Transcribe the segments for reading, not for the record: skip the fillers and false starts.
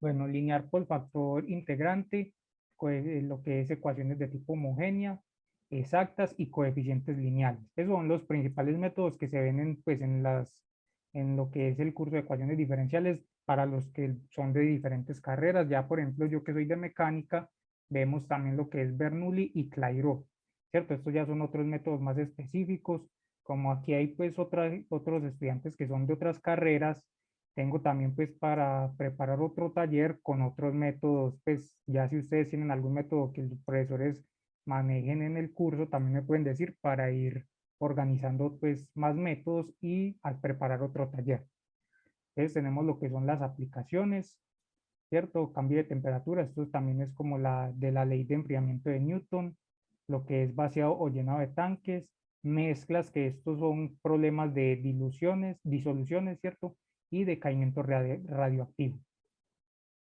Bueno, lineal por factor integrante, lo que es ecuaciones de tipo homogénea, exactas y coeficientes lineales. Esos son los principales métodos que se ven pues, en lo que es el curso de ecuaciones diferenciales para los que son de diferentes carreras. Ya, por ejemplo, yo que soy de mecánica, vemos también lo que es Bernoulli y Clairaut, ¿cierto? Estos ya son otros métodos más específicos. Como aquí hay pues otros estudiantes que son de otras carreras, tengo también pues para preparar otro taller con otros métodos, pues ya si ustedes tienen algún método que los profesores manejen en el curso, también me pueden decir para ir organizando pues más métodos y al preparar otro taller. Entonces tenemos lo que son las aplicaciones, ¿cierto? Cambio de temperatura, esto también es como la de la ley de enfriamiento de Newton, lo que es vaciado o llenado de tanques, mezclas, que estos son problemas de diluciones, disoluciones, ¿cierto? Y decaimiento radioactivo.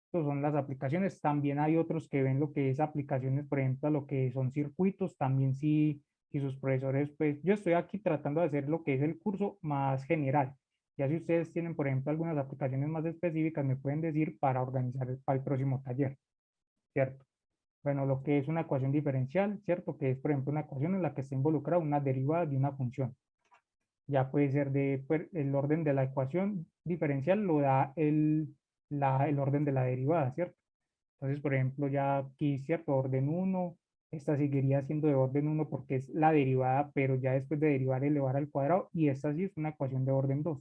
Estas son las aplicaciones. También hay otros que ven lo que es aplicaciones, por ejemplo, a lo que son circuitos. También si sus profesores, pues yo estoy aquí tratando de hacer lo que es el curso más general. Ya si ustedes tienen, por ejemplo, algunas aplicaciones más específicas, me pueden decir para organizar para el próximo taller, ¿cierto? Bueno, lo que es una ecuación diferencial, ¿cierto? Que es, por ejemplo, una ecuación en la que está involucrada una derivada de una función. Ya puede ser pues, el orden de la ecuación diferencial lo da el orden de la derivada, ¿cierto? Entonces, por ejemplo, ya aquí, ¿cierto? Orden uno, esta seguiría siendo de orden uno porque es la derivada, pero ya después de derivar elevar al cuadrado, y esta sí es una ecuación de orden 2.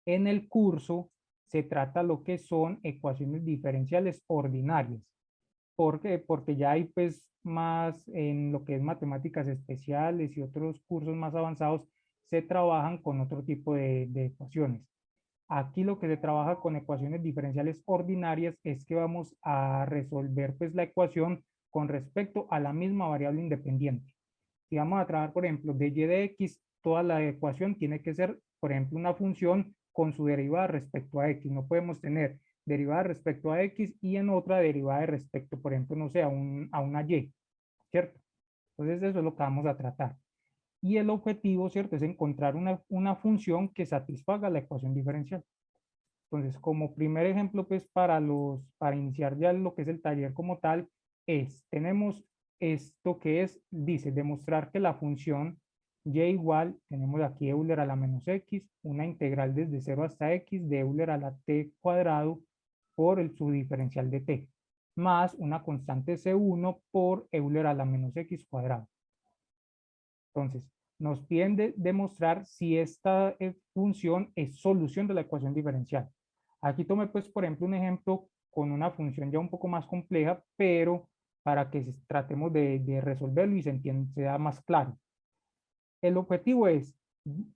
En el curso se trata lo que son ecuaciones diferenciales ordinarias. ¿Por qué? Porque ya hay pues más en lo que es matemáticas especiales y otros cursos más avanzados, se trabajan con otro tipo de ecuaciones. Aquí lo que se trabaja con ecuaciones diferenciales ordinarias es que vamos a resolver pues la ecuación con respecto a la misma variable independiente. Si vamos a trabajar, por ejemplo, de y de x, toda la ecuación tiene que ser, por ejemplo, una función con su derivada respecto a x. No podemos tener derivada respecto a x y en otra derivada de respecto, por ejemplo, no sé, a una y, ¿cierto? Entonces eso es lo que vamos a tratar. Y el objetivo, ¿cierto? Es encontrar una función que satisfaga la ecuación diferencial. Entonces, como primer ejemplo, pues para iniciar ya lo que es el taller como tal, tenemos esto que es, dice, demostrar que la función y igual, tenemos aquí Euler a la menos x, una integral desde 0 hasta x de Euler a la t cuadrado por su diferencial de t, más una constante C1 por Euler a la menos x cuadrado. Entonces, nos piden demostrar si esta función es solución de la ecuación diferencial. Aquí tomé, pues, por ejemplo, un ejemplo con una función ya un poco más compleja, pero para que tratemos de resolverlo y se entienda, sea más claro. El objetivo es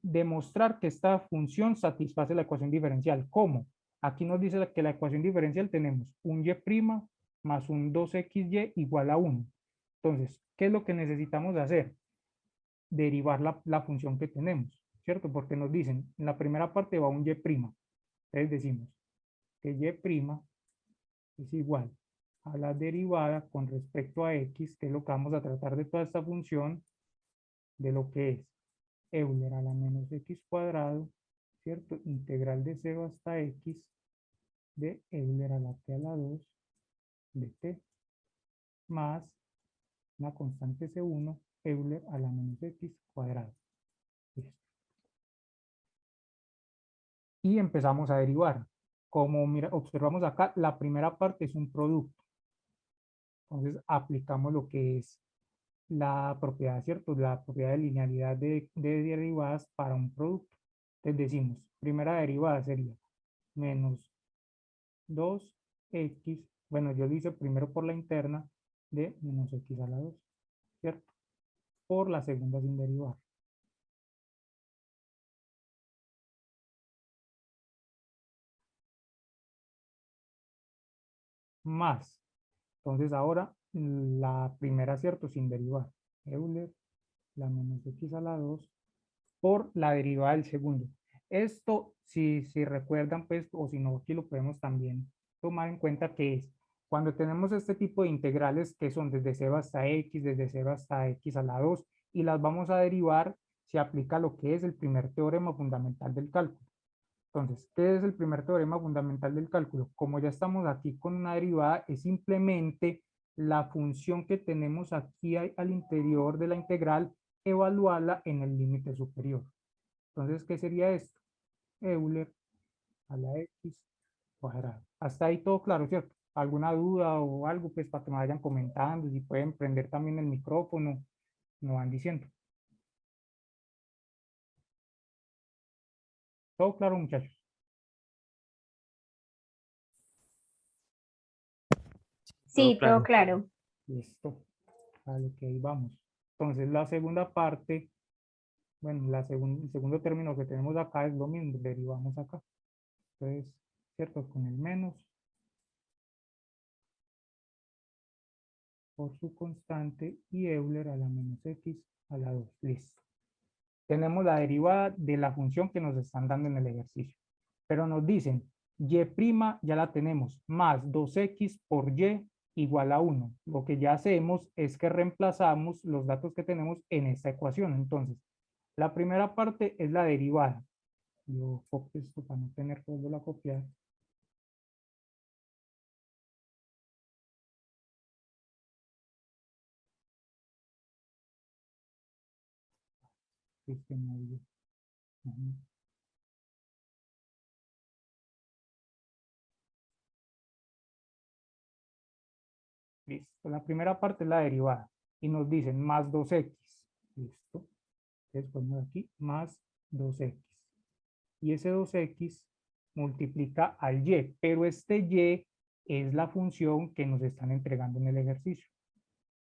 demostrar que esta función satisface la ecuación diferencial. ¿Cómo? Aquí nos dice que la ecuación diferencial tenemos un y' más un 2xy igual a 1. Entonces, ¿qué es lo que necesitamos hacer? Derivar la función que tenemos, ¿cierto? Porque nos dicen, en la primera parte va un y'. Entonces decimos que y' es igual a la derivada con respecto a x, que es lo que vamos a tratar de toda esta función, de lo que es Euler a la menos x cuadrado, ¿cierto? Integral de 0 hasta x de Euler a la t a la 2 de t, más una constante C1, Euler a la menos x cuadrado. Listo. Y empezamos a derivar. Como mira, observamos acá, la primera parte es un producto. Entonces aplicamos lo que es la propiedad, ¿cierto? La propiedad de linealidad de derivadas para un producto. Entonces decimos, primera derivada sería menos 2x, bueno, yo lo hice primero por la interna de menos x a la 2, ¿cierto? Por la segunda sin derivar. Más. Entonces ahora la primera, ¿cierto? Sin derivar. Euler, la menos x a la 2 por la derivada del segundo. Esto, si recuerdan, pues, o si no, aquí lo podemos también tomar en cuenta que es cuando tenemos este tipo de integrales que son desde 0 hasta x, desde 0 hasta x a la 2, y las vamos a derivar, se aplica lo que es el primer teorema fundamental del cálculo. Entonces, ¿qué es el primer teorema fundamental del cálculo? Como ya estamos aquí con una derivada, es simplemente la función que tenemos aquí al interior de la integral, evaluarla en el límite superior. Entonces, ¿qué sería esto? Euler a la x cuadrado. Hasta ahí todo claro, ¿cierto? ¿Alguna duda o algo? Pues para que me vayan comentando, si pueden prender también el micrófono, me van diciendo. Todo claro, muchachos. Sí, todo claro. Listo. A lo que ahí vamos. Entonces, la segunda parte, bueno, el segundo término que tenemos acá es lo mismo, derivamos acá. Entonces, ¿cierto? Con el menos por su constante y Euler a la menos x a la 2. Listo. Tenemos la derivada de la función que nos están dando en el ejercicio. Pero nos dicen, y' ya la tenemos, más 2x por y igual a 1. Lo que ya hacemos es que reemplazamos los datos que tenemos en esta ecuación. Entonces, la primera parte es la derivada. Yo copio esto para no tener que volverlo a copiar. Sistema de- Ujú. Listo. La primera parte es la derivada. Y nos dicen más 2x. Listo. Entonces ponemos aquí más 2x. Y ese 2x multiplica al y. Pero este y es la función que nos están entregando en el ejercicio.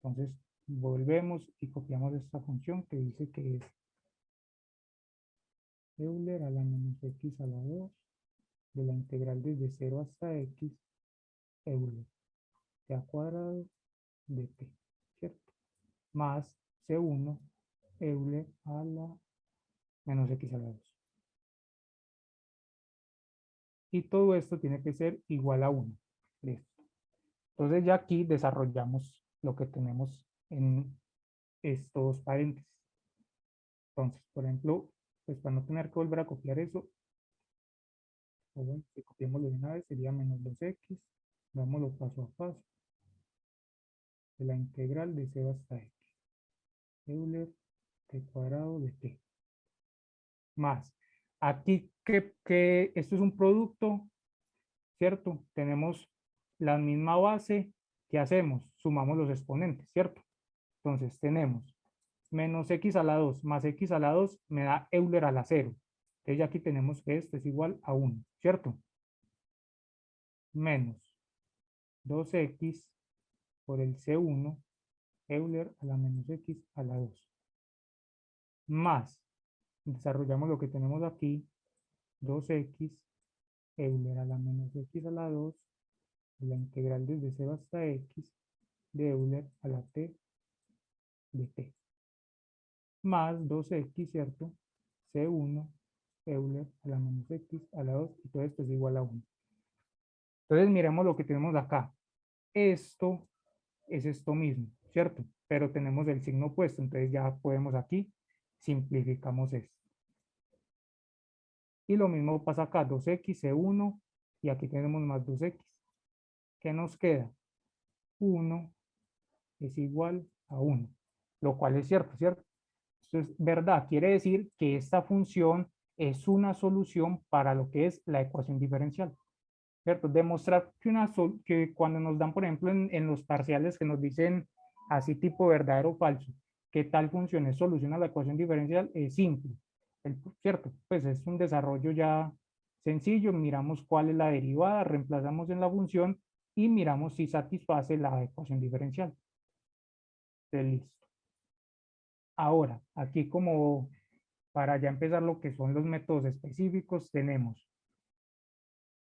Entonces volvemos y copiamos esta función que dice que es Euler a la menos x a la 2 de la integral desde 0 hasta x Euler t a cuadrado de t, ¿cierto? Más C1 Euler a la menos x a la 2. Y todo esto tiene que ser igual a 1. Listo. Entonces ya aquí desarrollamos lo que tenemos en estos paréntesis. Entonces, por ejemplo, pues para no tener que volver a copiar eso, o bueno, si copiamos de una vez sería menos 2x, dámoslo paso a paso, de la integral de 0 hasta x. Euler t cuadrado de t. Más. Aquí que esto es un producto, ¿cierto? Tenemos la misma base. ¿Qué hacemos? Sumamos los exponentes, ¿cierto? Entonces tenemos menos x a la 2 más x a la 2 me da Euler a la 0. Entonces ya aquí tenemos que esto es igual a 1, ¿cierto? Menos 2x por el C1 Euler a la menos x a la 2. Más, desarrollamos lo que tenemos aquí, 2x Euler a la menos x a la 2, la integral desde 0 hasta x de Euler a la t de t. Más 2x, ¿cierto? C1 Euler a la menos x a la 2 y todo esto es igual a 1. Entonces miremos lo que tenemos acá. Esto es esto mismo, ¿cierto? Pero tenemos el signo opuesto, entonces ya podemos aquí, simplificamos esto. Y lo mismo pasa acá, 2x, C1, y aquí tenemos más 2x. ¿Qué nos queda? 1 es igual a 1, lo cual es cierto, ¿cierto? Esto es verdad, quiere decir que esta función es una solución para lo que es la ecuación diferencial, ¿cierto? Demostrar que cuando nos dan, por ejemplo, en los parciales que nos dicen así tipo verdadero o falso, que tal función es solución a la ecuación diferencial, es simple, ¿cierto? Pues es un desarrollo ya sencillo, miramos cuál es la derivada, reemplazamos en la función y miramos si satisface la ecuación diferencial. Listo. Ahora, aquí como para ya empezar lo que son los métodos específicos, tenemos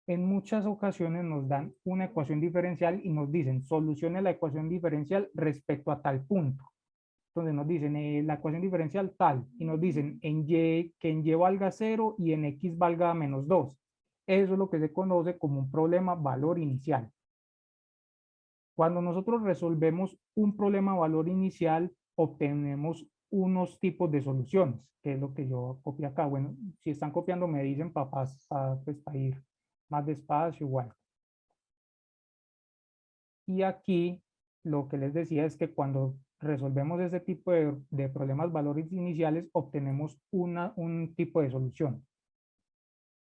en muchas ocasiones nos dan una ecuación diferencial y nos dicen solucione la ecuación diferencial respecto a tal punto. Entonces nos dicen la ecuación diferencial tal y nos dicen que en y valga 0 y en x valga menos 2. Eso es lo que se conoce como un problema valor inicial. Cuando nosotros resolvemos un problema valor inicial, obtenemos unos tipos de soluciones, que es lo que yo copié acá. Bueno, si están copiando me dicen pues, para ir más despacio igual. Y aquí lo que les decía es que cuando resolvemos ese tipo de problemas valores iniciales, obtenemos un tipo de solución.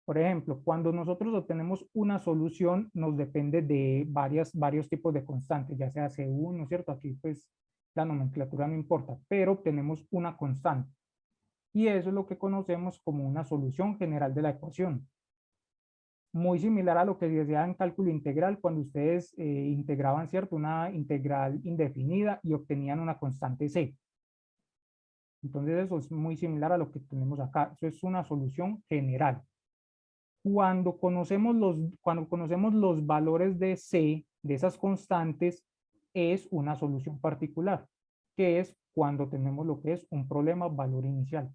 Por ejemplo, cuando nosotros obtenemos una solución, nos depende de varios tipos de constantes, ya sea C1, ¿cierto? Aquí pues la nomenclatura no importa, pero obtenemos una constante. Y eso es lo que conocemos como una solución general de la ecuación. Muy similar a lo que se decía en cálculo integral, cuando ustedes integraban, ¿cierto? Una integral indefinida y obtenían una constante C. Entonces eso es muy similar a lo que tenemos acá. Eso es una solución general. Cuando conocemos los valores de C, de esas constantes, es una solución particular, que es cuando tenemos lo que es un problema valor inicial.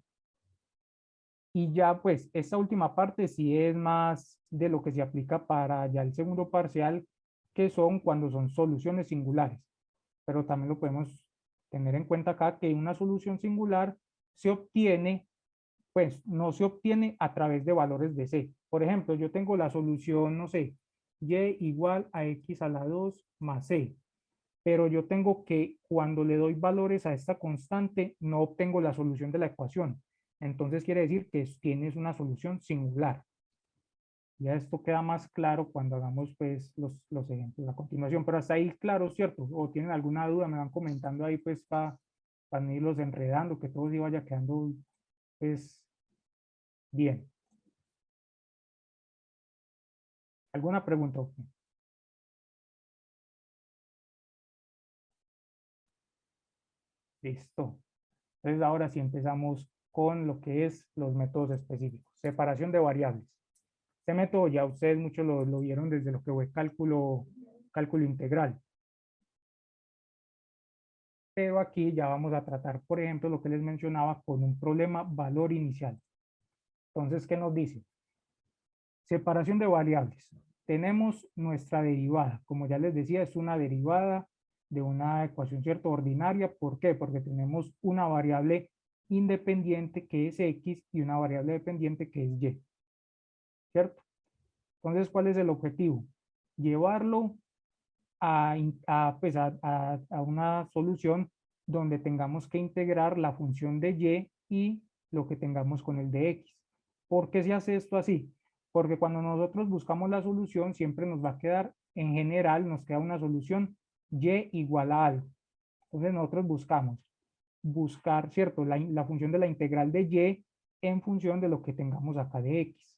Y ya pues esta última parte sí es más de lo que se aplica para ya el segundo parcial, que son cuando son soluciones singulares. Pero también lo podemos tener en cuenta acá que una solución singular se obtiene, pues no se obtiene a través de valores de C. Por ejemplo, yo tengo la solución, no sé, y igual a x a la 2 más c. Pero yo tengo que, cuando le doy valores a esta constante, no obtengo la solución de la ecuación. Entonces quiere decir que tienes una solución singular. Ya esto queda más claro cuando hagamos pues los ejemplos a continuación. Pero hasta ahí claro, ¿cierto? O tienen alguna duda, me van comentando ahí pues para no irlos enredando, que todo sí vaya quedando pues bien. ¿Alguna pregunta? Listo. Entonces ahora sí empezamos con lo que es los métodos específicos. Separación de variables. Este método ya ustedes muchos lo vieron desde lo que fue cálculo integral. Pero aquí ya vamos a tratar, por ejemplo, lo que les mencionaba con un problema valor inicial. Entonces, ¿qué nos dice? Separación de variables. Tenemos nuestra derivada. Como ya les decía, es una derivada de una ecuación, ¿cierto? Ordinaria. ¿Por qué? Porque tenemos una variable independiente que es x y una variable dependiente que es y, ¿cierto? Entonces, ¿cuál es el objetivo? Llevarlo pues a una solución donde tengamos que integrar la función de y lo que tengamos con el de x. ¿Por qué se hace esto así? Porque cuando nosotros buscamos la solución, siempre nos va a quedar, en general, nos queda una solución y igual a algo. Entonces nosotros buscar, ¿cierto? La función de la integral de y en función de lo que tengamos acá de x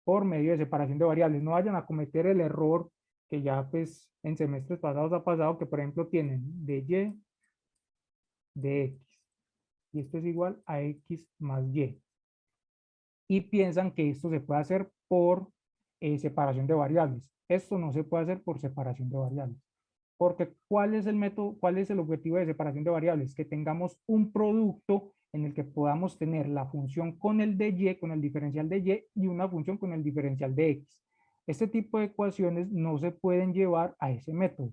por medio de separación de variables. No vayan a cometer el error que ya pues en semestres pasados ha pasado, que por ejemplo tienen de y de x. Y esto es igual a x más y. Y piensan que esto se puede hacer por separación de variables. Esto no se puede hacer por separación de variables. Porque ¿cuál es el método, cuál es el objetivo de separación de variables? Que tengamos un producto en el que podamos tener la función con el de y, con el diferencial de y una función con el diferencial de x. Este tipo de ecuaciones no se pueden llevar a ese método.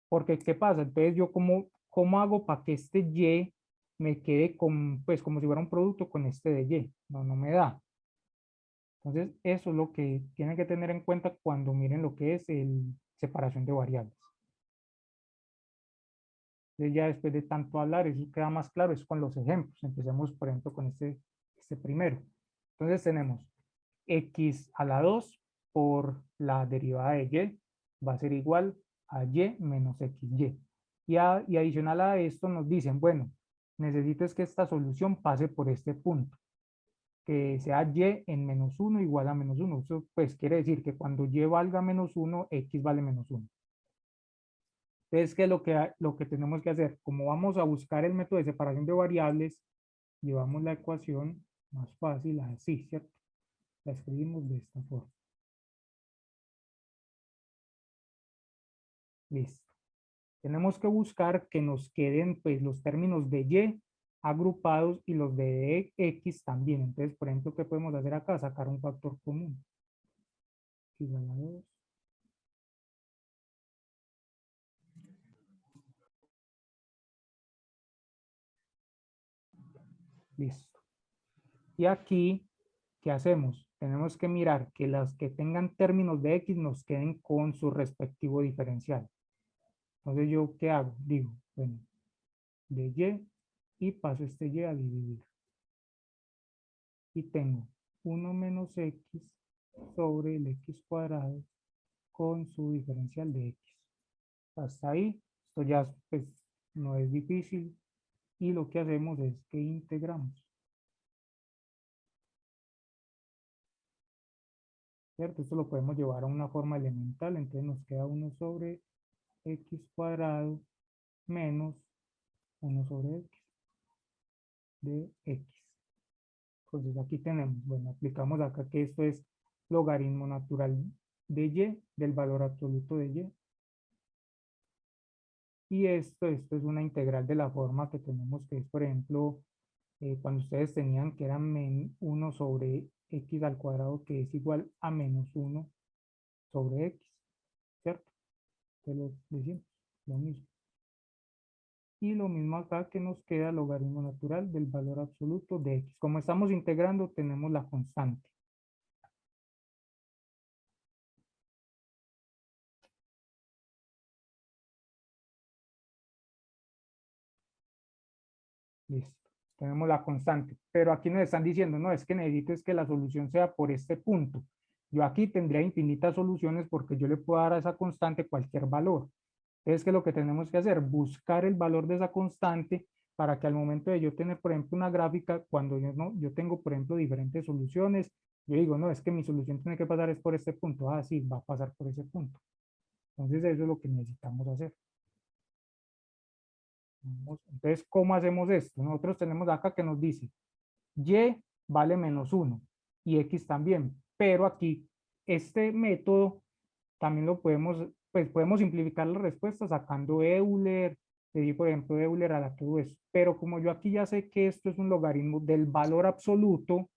Porque, ¿qué pasa? Entonces, yo cómo hago para que este y me quede pues, como si fuera un producto con este de y? No, no me da. Entonces, eso es lo que tienen que tener en cuenta cuando miren lo que es el separación de variables. Entonces ya después de tanto hablar, eso queda más claro, es con los ejemplos. Empecemos, por ejemplo, con este primero. Entonces tenemos x a la 2 por la derivada de y va a ser igual a y menos xy. Y adicional a esto nos dicen, bueno, necesito es que esta solución pase por este punto, que sea y en menos 1 igual a menos 1. Eso pues quiere decir que cuando y valga menos 1, x vale menos 1. Entonces, ¿qué es lo que tenemos que hacer? Como vamos a buscar el método de separación de variables, llevamos la ecuación más fácil así, ¿cierto? La escribimos de esta forma. Listo. Tenemos que buscar que nos queden pues los términos de y agrupados y los de x también. Entonces, por ejemplo, ¿qué podemos hacer acá? Sacar un factor común. Igual a 2. Listo. Y aquí, ¿qué hacemos? Tenemos que mirar que las que tengan términos de X nos queden con su respectivo diferencial. Entonces, ¿yo qué hago? Digo, bueno, de Y paso este Y a dividir. Y tengo 1 menos X sobre el X cuadrado con su diferencial de X. Hasta ahí, esto ya pues, no es difícil. Y lo que hacemos es que integramos. ¿Cierto? Esto lo podemos llevar a una forma elemental. Entonces nos queda 1 sobre X cuadrado menos 1 sobre X de X. Entonces aquí tenemos, bueno, aplicamos acá que esto es logaritmo natural de Y, del valor absoluto de Y. Y esto es una integral de la forma que tenemos, que es, por ejemplo, cuando ustedes tenían que era 1 sobre X al cuadrado, que es igual a menos 1 sobre X, ¿cierto? Entonces lo decimos, lo mismo. Y lo mismo acá que nos queda logaritmo natural del valor absoluto de X. Como estamos integrando, tenemos la constante. Listo. Tenemos la constante. Pero aquí nos están diciendo, no, es que necesito es que la solución sea por este punto. Yo aquí tendría infinitas soluciones porque yo le puedo dar a esa constante cualquier valor. Entonces, ¿qué es lo que tenemos que hacer? Buscar el valor de esa constante para que al momento de yo tener, por ejemplo, una gráfica, cuando yo, no, yo tengo, por ejemplo, diferentes soluciones, yo digo, no, es que mi solución tiene que pasar es por este punto. Ah, sí, va a pasar por ese punto. Entonces, eso es lo que necesitamos hacer. Entonces, ¿cómo hacemos esto? Nosotros tenemos acá que nos dice, Y vale menos 1 y X también, pero aquí este método también lo podemos, pues podemos simplificar la respuesta sacando Euler, le di por ejemplo Euler a la todo eso, pero como yo aquí ya sé que esto es un logaritmo del valor absoluto,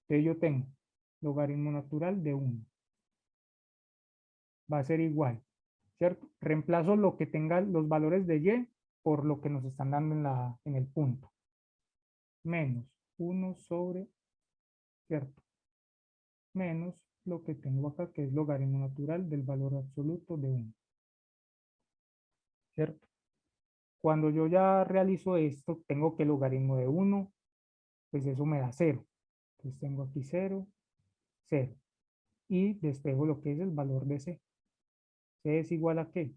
entonces yo tengo logaritmo natural de 1, va a ser igual, ¿cierto? Reemplazo lo que tenga los valores de Y por lo que nos están dando en el punto, menos 1 sobre, ¿cierto? Menos lo que tengo acá, que es logaritmo natural del valor absoluto de 1, ¿cierto? Cuando yo ya realizo esto, tengo que el logaritmo de 1, pues eso me da 0. Entonces tengo aquí 0, 0. Y despejo lo que es el valor de C. C es igual a ¿qué?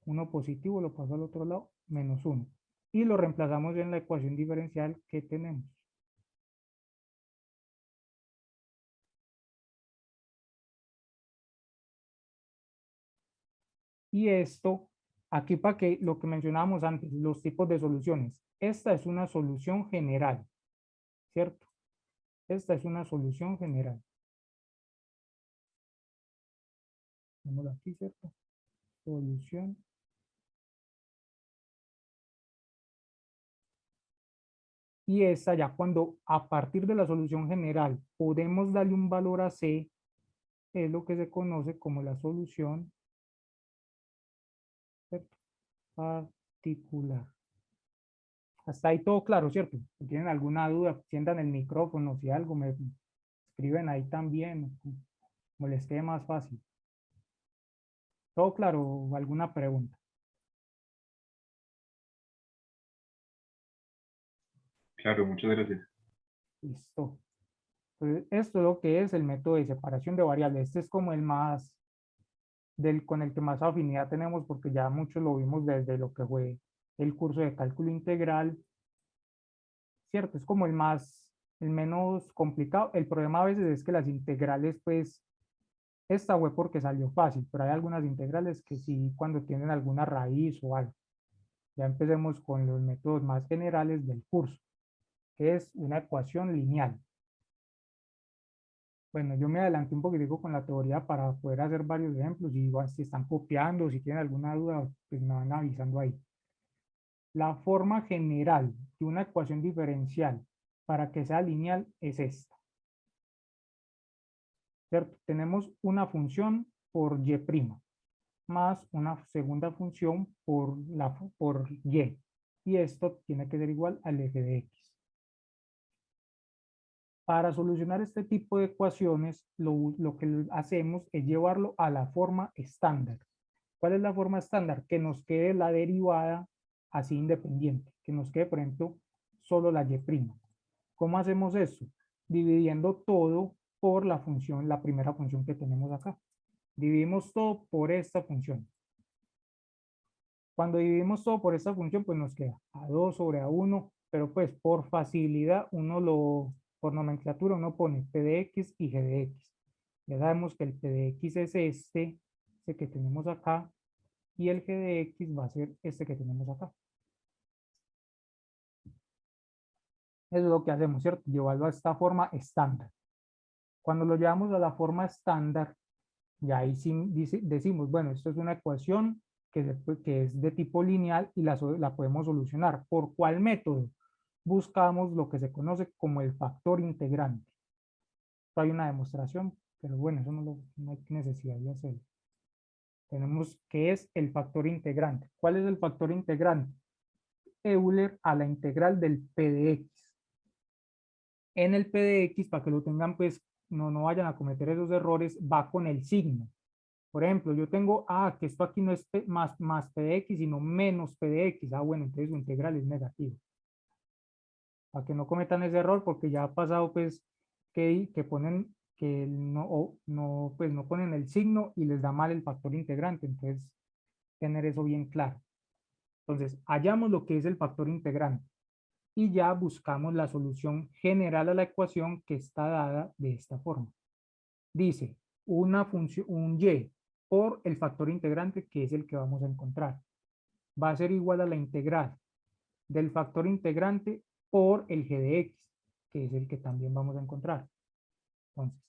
1 positivo, lo paso al otro lado, menos 1. Y lo reemplazamos en la ecuación diferencial que tenemos. Y esto, aquí para que lo que mencionábamos antes, los tipos de soluciones. Esta es una solución general, ¿cierto? Esta es una solución general. Vamos aquí, ¿cierto? Solución. Y esta ya cuando a partir de la solución general podemos darle un valor a C, es lo que se conoce como la solución, ¿cierto? Particular. Hasta ahí todo claro, ¿cierto? Si tienen alguna duda, sientan el micrófono, si algo me escriben ahí también, como les quede más fácil. ¿Todo claro? ¿O alguna pregunta? Claro, muchas gracias. Listo. Entonces, esto es lo que es el método de separación de variables. Este es como el más, con el que más afinidad tenemos porque ya muchos lo vimos desde lo que fue el curso de cálculo integral, ¿cierto? Es como el menos complicado. El problema a veces es que las integrales, pues, esta fue porque salió fácil, pero hay algunas integrales que sí, cuando tienen alguna raíz o algo. Ya empecemos con los métodos más generales del curso, que es una ecuación lineal. Bueno, yo me adelanté un poquitico con la teoría para poder hacer varios ejemplos y igual si están copiando, si tienen alguna duda, pues me van avisando ahí. La forma general de una ecuación diferencial para que sea lineal es esta, ¿cierto? Tenemos una función por y' más una segunda función por y. Y esto tiene que ser igual al f de x. Para solucionar este tipo de ecuaciones, lo que hacemos es llevarlo a la forma estándar. ¿Cuál es la forma estándar? Que nos quede la derivada así independiente, que nos quede, por ejemplo, solo la y'. ¿Cómo hacemos eso? Dividiendo todo por la función, la primera función que tenemos acá. Dividimos todo por esta función. Cuando dividimos todo por esta función, pues nos queda A2 sobre A1, pero pues por facilidad, por nomenclatura, uno pone P de X y G de X. Ya sabemos que el P de X es este que tenemos acá, y el G de X va a ser este que tenemos acá. Eso es lo que hacemos, ¿cierto? Llevarlo a esta forma estándar. Cuando lo llevamos a la forma estándar, ya ahí sí decimos, bueno, esto es una ecuación que es de tipo lineal y la podemos solucionar. ¿Por cuál método? Buscamos lo que se conoce como el factor integrante. Esto hay una demostración, pero bueno, eso no hay necesidad de hacerlo. Tenemos que es el factor integrante. ¿Cuál es el factor integrante? Euler a la integral del P de X. En el P de X, para que lo tengan, pues no vayan a cometer esos errores, va con el signo. Por ejemplo, yo tengo, que esto aquí no es más P de X, sino menos P de X. Bueno, entonces su integral es negativo. Para que no cometan ese error, porque ya ha pasado, pues, que ponen, que pues no ponen el signo y les da mal el factor integrante. Entonces, tener eso bien claro. Entonces, hallamos lo que es el factor integrante y ya buscamos la solución general a la ecuación que está dada de esta forma. Dice, una función, un y por el factor integrante, que es el que vamos a encontrar. Va a ser igual a la integral del factor integrante por el g de x, que es el que también vamos a encontrar. Entonces,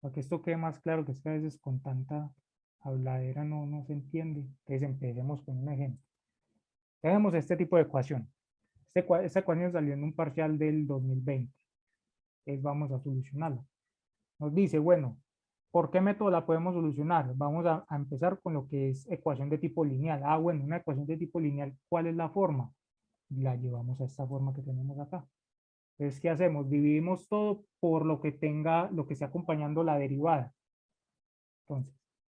para que esto quede más claro, que es que a veces con tanta habladera no se entiende. Entonces empecemos con un ejemplo. Tenemos este tipo de ecuación. Esta ecuación salió en un parcial del 2020. Entonces vamos a solucionarla. Nos dice, bueno, ¿por qué método la podemos solucionar? Vamos a empezar con lo que es ecuación de tipo lineal. Bueno, una ecuación de tipo lineal, ¿cuál es la forma? La llevamos a esta forma que tenemos acá. Entonces, ¿qué hacemos? Dividimos todo por lo que esté acompañando la derivada. Entonces,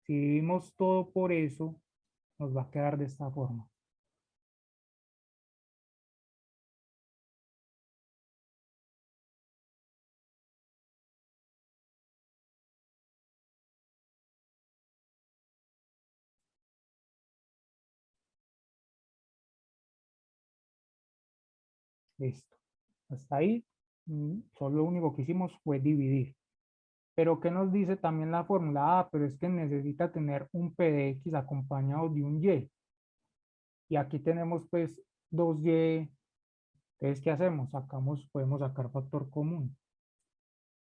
si dividimos todo por eso, nos va a quedar de esta forma. Listo. Hasta ahí, solo lo único que hicimos fue dividir. Pero ¿qué nos dice también la fórmula? Pero es que necesita tener un P de X acompañado de un Y. Y aquí tenemos pues 2Y. Entonces, ¿qué hacemos? Podemos sacar factor común.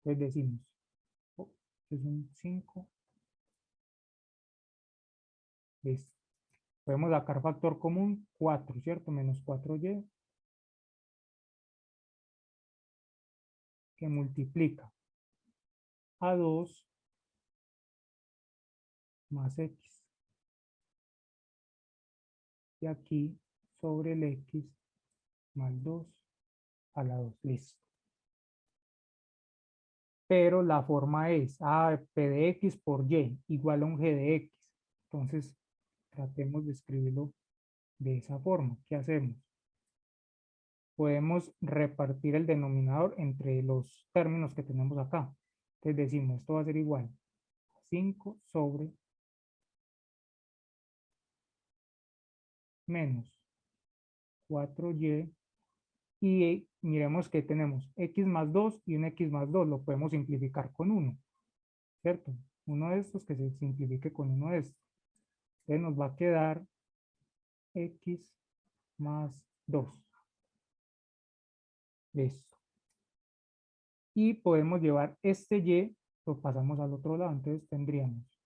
Entonces decimos, es un 5. Listo. Podemos sacar factor común 4, ¿cierto? Menos 4Y. Que multiplica a 2 más X. Y aquí sobre el X más 2 a la 2. Listo. Pero la forma es P de X por Y igual a un G de X. Entonces, tratemos de escribirlo de esa forma. ¿Qué hacemos? Podemos repartir el denominador entre los términos que tenemos acá. Entonces decimos, esto va a ser igual a 5 sobre menos 4Y. Y miremos que tenemos X más 2 y un X más 2. Lo podemos simplificar con 1, ¿cierto? Uno de estos que se simplifique con uno de estos. Entonces nos va a quedar X más 2. Listo. Y podemos llevar este Y, lo pasamos al otro lado. Entonces tendríamos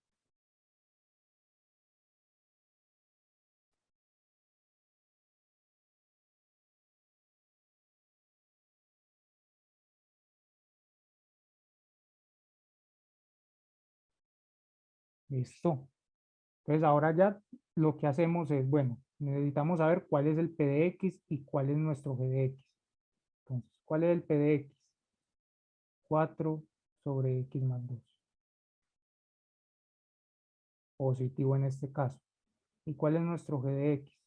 listo. Entonces ahora ya lo que hacemos es, bueno, necesitamos saber cuál es el P de X y cuál es nuestro G de X. Entonces, ¿cuál es el P de X? 4 sobre x más 2. Positivo en este caso. ¿Y cuál es nuestro g de x?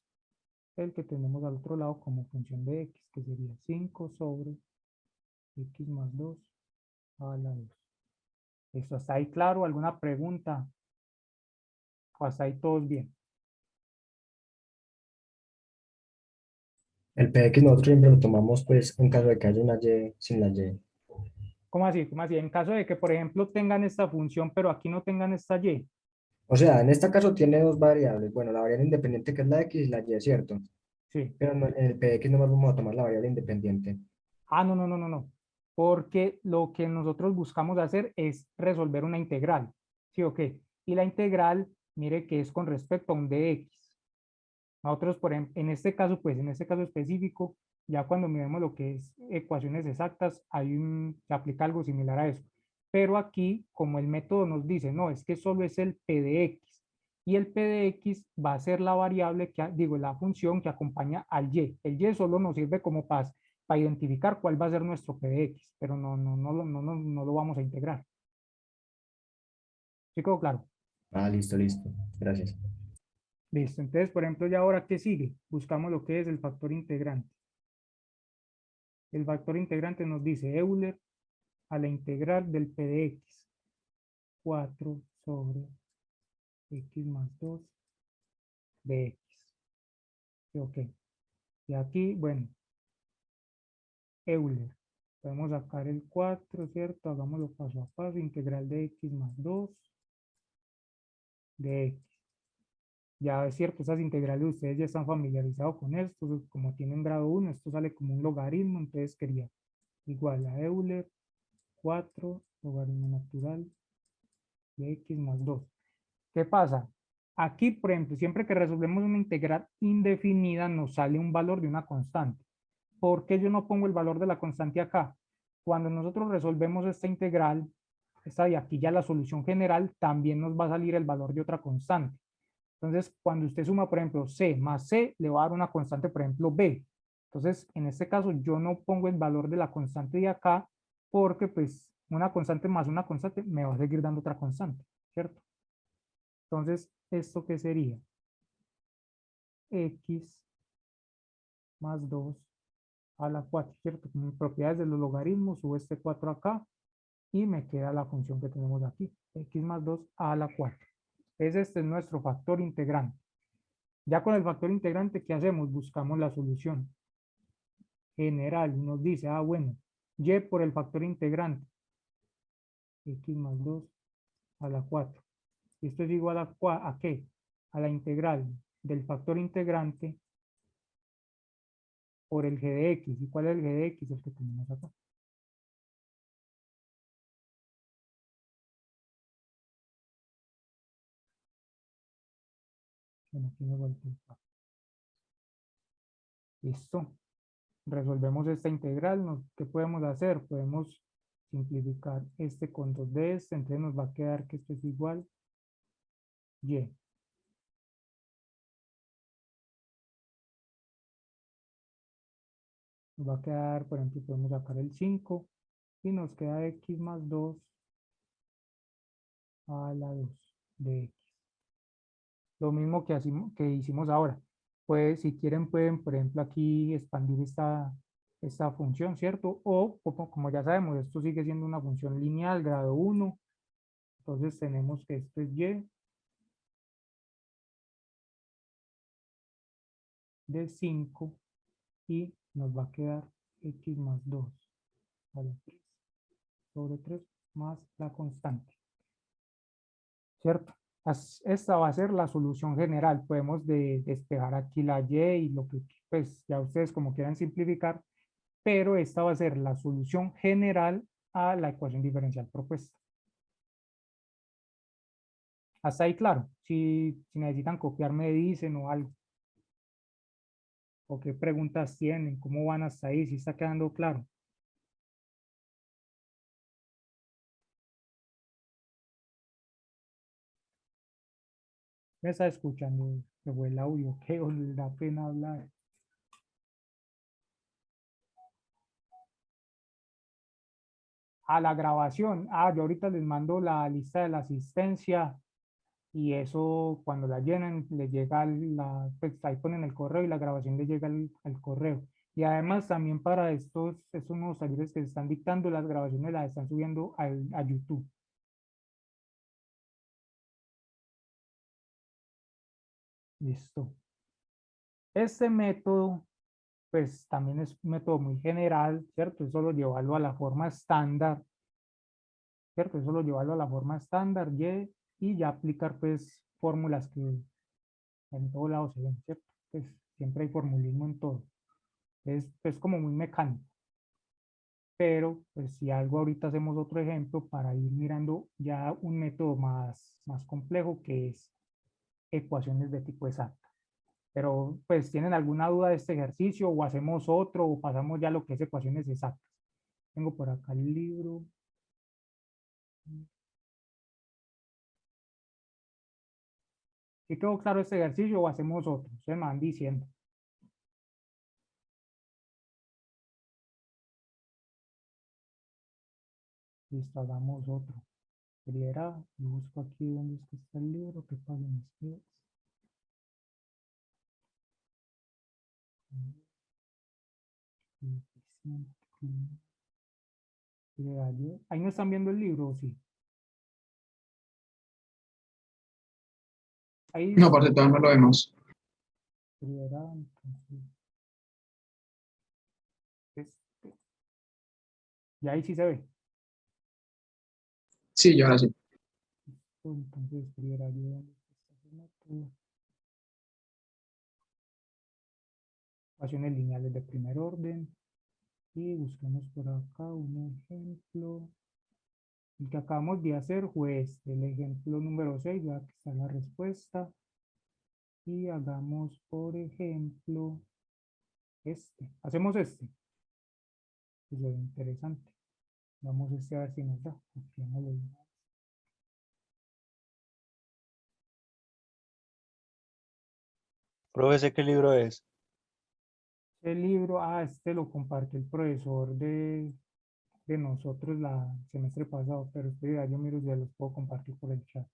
El que tenemos al otro lado como función de x, que sería 5 sobre x más 2 a la 2. ¿Esto está ahí claro? ¿Alguna pregunta? ¿O hasta ahí todos bien? El PX nosotros siempre lo tomamos pues en caso de que haya una Y sin la Y. ¿Cómo así? ¿Cómo así? En caso de que, por ejemplo, tengan esta función, pero aquí no tengan esta y. O sea, en este caso tiene dos variables. Bueno, la variable independiente que es la X y la Y, ¿cierto? Sí. Pero en el PX no vamos a tomar la variable independiente. Ah, no, no, no, no, no. Porque lo que nosotros buscamos hacer es resolver una integral. ¿Sí o qué? Y la integral, mire que es con respecto a un dx. Nosotros, por ejemplo, en este caso, pues en este caso específico, ya cuando miremos lo que es ecuaciones exactas, se aplica algo similar a eso. Pero aquí, como el método nos dice, no, es que solo es el p de x. Y el p de x va a ser la variable, digo, la función que acompaña al y. El y solo nos sirve como para identificar cuál va a ser nuestro p de x, pero no lo vamos a integrar. ¿Sí quedó claro? Ah, listo, listo. Gracias. Listo. Entonces, por ejemplo, ya ahora, ¿qué sigue? Buscamos lo que es el factor integrante. El factor integrante nos dice Euler a la integral del p de x. 4 sobre x más 2 de x. Ok. Y aquí, bueno, Euler. Podemos sacar el 4, ¿cierto? Hagámoslo paso a paso. Integral de x más 2 de x. Ya es cierto, esas integrales ustedes ya están familiarizados con esto. Como tienen grado 1, esto sale como un logaritmo. Entonces quería igual a Euler 4 logaritmo natural de x más 2. ¿Qué pasa? Aquí, por ejemplo, siempre que resolvemos una integral indefinida, nos sale un valor de una constante. ¿Por qué yo no pongo el valor de la constante acá? Cuando nosotros resolvemos esta integral, esta de aquí ya la solución general, también nos va a salir el valor de otra constante. Entonces, cuando usted suma, por ejemplo, c más c, le va a dar una constante, por ejemplo, b. Entonces, en este caso, yo no pongo el valor de la constante de acá, porque pues una constante más una constante me va a seguir dando otra constante, ¿cierto? Entonces, ¿esto qué sería? X más 2 a la 4, ¿cierto? Como propiedades de los logaritmos, subo este 4 acá y me queda la función que tenemos aquí, x más 2 a la 4. Este es nuestro factor integrante. Ya con el factor integrante, ¿qué hacemos? Buscamos la solución general y nos dice, ah, bueno, y por el factor integrante, x más 2 a la 4. Y esto es igual ¿a qué? A la integral del factor integrante por el g de x. ¿Y cuál es el g de x? El que tenemos acá. Bueno, aquí me volteé. Listo. Resolvemos esta integral. ¿Qué podemos hacer? Podemos simplificar este con 2 de este. Entonces nos va a quedar que esto es igual y. Nos va a quedar, por ejemplo, podemos sacar el 5 y nos queda x más 2 a la 2 de x. Lo mismo que hicimos ahora. Pues si quieren pueden, por ejemplo, aquí expandir esta función, ¿cierto? O como ya sabemos, esto sigue siendo una función lineal, grado 1. Entonces tenemos que esto es y de 5 y nos va a quedar x más 2 a la 3 sobre 3 más la constante, ¿cierto? Esta va a ser la solución general. Podemos despejar aquí la y y lo que, pues ya ustedes como quieran simplificar, pero esta va a ser la solución general a la ecuación diferencial propuesta. Hasta ahí claro. Si necesitan copiar me dicen o algo. O qué preguntas tienen, cómo van hasta ahí, si está quedando claro. ¿Me está escuchando? ¿Se fue el audio? ¿Qué? ¿O le da pena hablar? A la grabación. Yo ahorita les mando la lista de la asistencia y eso cuando la llenen les llega pues ahí ponen el correo y la grabación les llega al correo. Y además también para estos nuevos talleres que se están dictando, las grabaciones las están subiendo a YouTube. Listo. Este método, pues también es un método muy general, ¿cierto? Es solo llevarlo a la forma estándar, ¿cierto? Es solo llevarlo a la forma estándar y ya aplicar pues fórmulas que en todos lados se ven, ¿cierto? Pues siempre hay formulismo en todo. Es como muy mecánico. Pero pues si algo ahorita hacemos otro ejemplo para ir mirando ya un método más complejo que es ecuaciones de tipo exacto. Pero pues tienen alguna duda de este ejercicio o hacemos otro o pasamos ya a lo que es ecuaciones exactas. Tengo por acá el libro. ¿Sí quedó claro este ejercicio o hacemos otro? Ustedes me van diciendo. Listo, hagamos otro. Yo busco aquí donde es que está el libro, qué página es. Ahí no están viendo el libro, ¿o sí? Ahí No, parte todavía no lo vemos. entonces, este, y ahí sí se ve. Sí, yo ahora sí. Entonces, ecuaciones lineales de primer orden. Y buscamos por acá un ejemplo. El que acabamos de hacer fue el ejemplo número 6, ya que está la respuesta. Y hagamos, por ejemplo, Hacemos este. Que se ve interesante. Vamos a ver si nos da. Copiémoslo. Profe, ¿ese qué libro es? El libro, este lo compartió el profesor de nosotros la semestre pasado, pero espera, yo miro si ya los puedo compartir por el chat.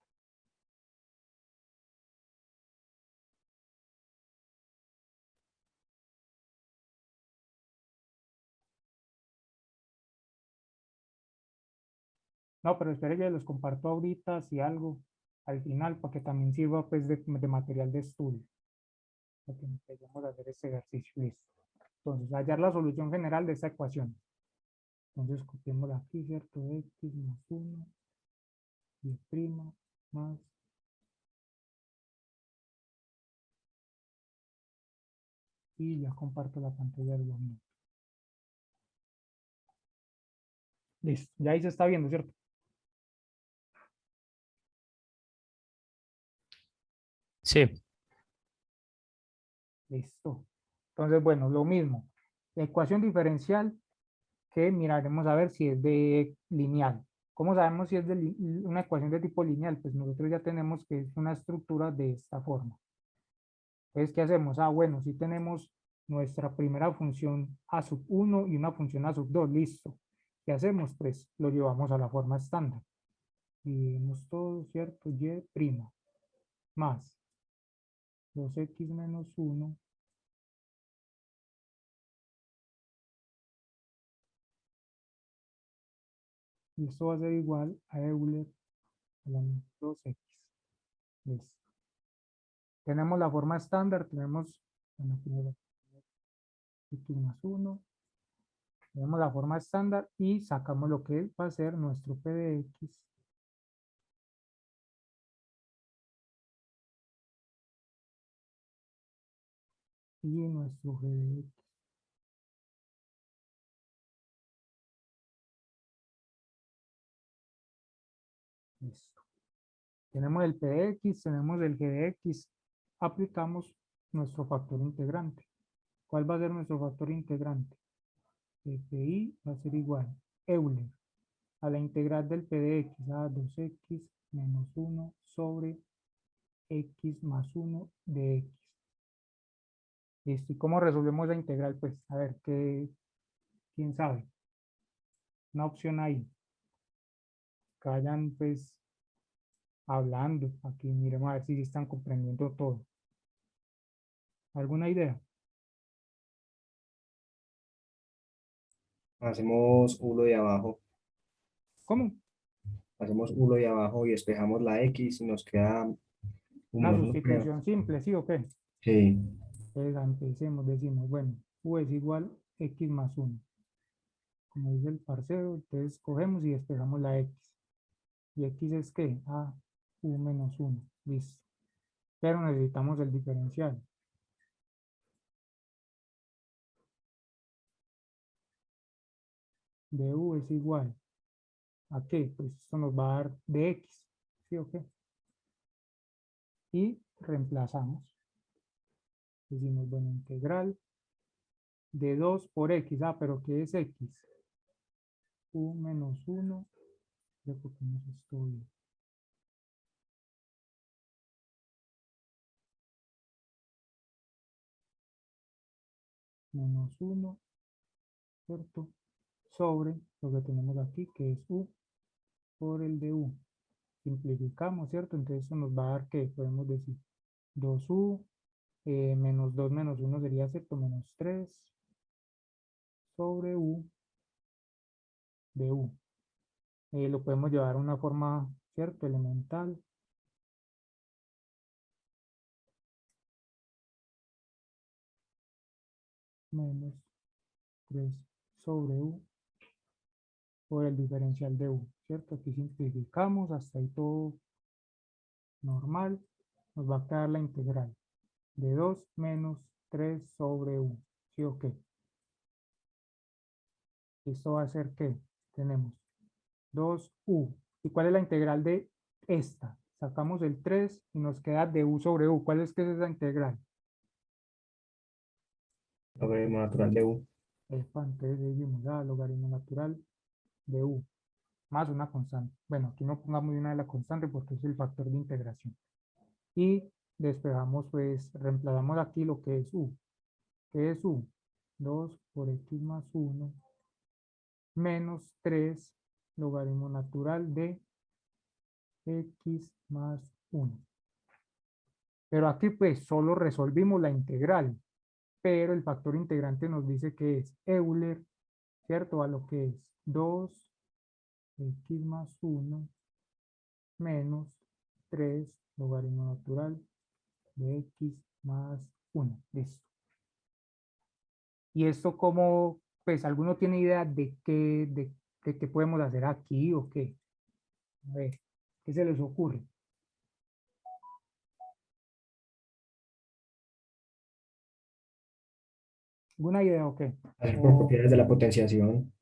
No, pero espere, ya los comparto ahorita, si algo, al final, para que también sirva pues de material de estudio. Para que empecemos a hacer este ejercicio, listo. Entonces, hallar la solución general de esta ecuación. Entonces, copiémosla aquí, ¿cierto? X más 1, y' más. Y ya comparto la pantalla del OneNote. Listo, ya ahí se está viendo, ¿cierto? Sí. Listo. Entonces, bueno, lo mismo. La ecuación diferencial que miraremos a ver si es de lineal. ¿Cómo sabemos si es de una ecuación de tipo lineal? Pues nosotros ya tenemos que es una estructura de esta forma. Entonces, ¿qué hacemos? Bueno, si tenemos nuestra primera función a sub 1 y una función a sub 2, listo. ¿Qué hacemos? Pues lo llevamos a la forma estándar. Y vemos todo, ¿cierto? Y' más 2x menos 1 y esto va a ser igual a Euler a la menos 2x. Listo. Tenemos la forma estándar, tenemos x más 1, tenemos la forma estándar y sacamos lo que va a ser nuestro p de x y nuestro g de x. Listo. Tenemos el p de x, tenemos el g de x, aplicamos nuestro factor integrante. ¿Cuál va a ser nuestro factor integrante? Pi va a ser igual Euler a la integral del p de x a 2x menos 1 sobre x más 1 de x. Listo. ¿Y cómo resolvemos la integral? Pues a ver, ¿quién sabe? Una opción ahí. vayan pues hablando. Aquí miremos a ver si están comprendiendo todo. ¿Alguna idea? Hacemos uno de abajo, ¿Cómo? hacemos uno de abajo y despejamos la X y nos queda Una uno, no creo. sustitución simple, ¿sí o qué? Sí, Entonces empecemos, decimos, bueno, U es igual X más 1. Como dice el parcero, entonces cogemos y despejamos la X. ¿Y X es qué? Ah, U menos 1. Listo. Pero necesitamos el diferencial. De U es igual ¿a qué? Pues esto nos va a dar de X. ¿Sí o qué? Y reemplazamos. Decimos, bueno, integral de 2 por X. Ah, pero ¿qué es X? U menos 1. Repetimos esto bien. Menos 1, ¿cierto? Sobre lo que tenemos aquí, que es U por el de U. Simplificamos, ¿cierto? Entonces eso nos va a dar que podemos decir 2U menos 2 menos 1 sería, ¿cierto? Menos 3 sobre U de U. Lo podemos llevar a una forma, ¿cierto? Elemental. Menos 3 sobre U por el diferencial de U, ¿cierto? Aquí simplificamos, hasta ahí todo normal. Nos va a quedar la integral de 2 menos 3 sobre U, ¿sí o qué? Esto va a ser que tenemos 2U. ¿Y cuál es la integral de esta? Sacamos el 3 y nos queda de U sobre U. ¿Cuál es que es esa integral? logaritmo natural de U. Entonces decimos, logaritmo natural de U más una constante. Bueno, aquí no pongamos una de la constante porque es el factor de integración. Y despejamos, pues, reemplazamos aquí lo que es U. ¿Qué es U? 2 por X más 1 menos 3 logaritmo natural de X más 1. Pero aquí pues solo resolvimos la integral, pero el factor integrante nos dice que es Euler, ¿cierto? A lo que es 2 X más 1 menos 3 logaritmo natural de X más 1. Listo. Y esto como, pues, ¿alguno tiene idea de qué podemos hacer aquí o qué? A ver, ¿qué se les ocurre? ¿Alguna idea o qué? Hacer por propiedades de la potenciación.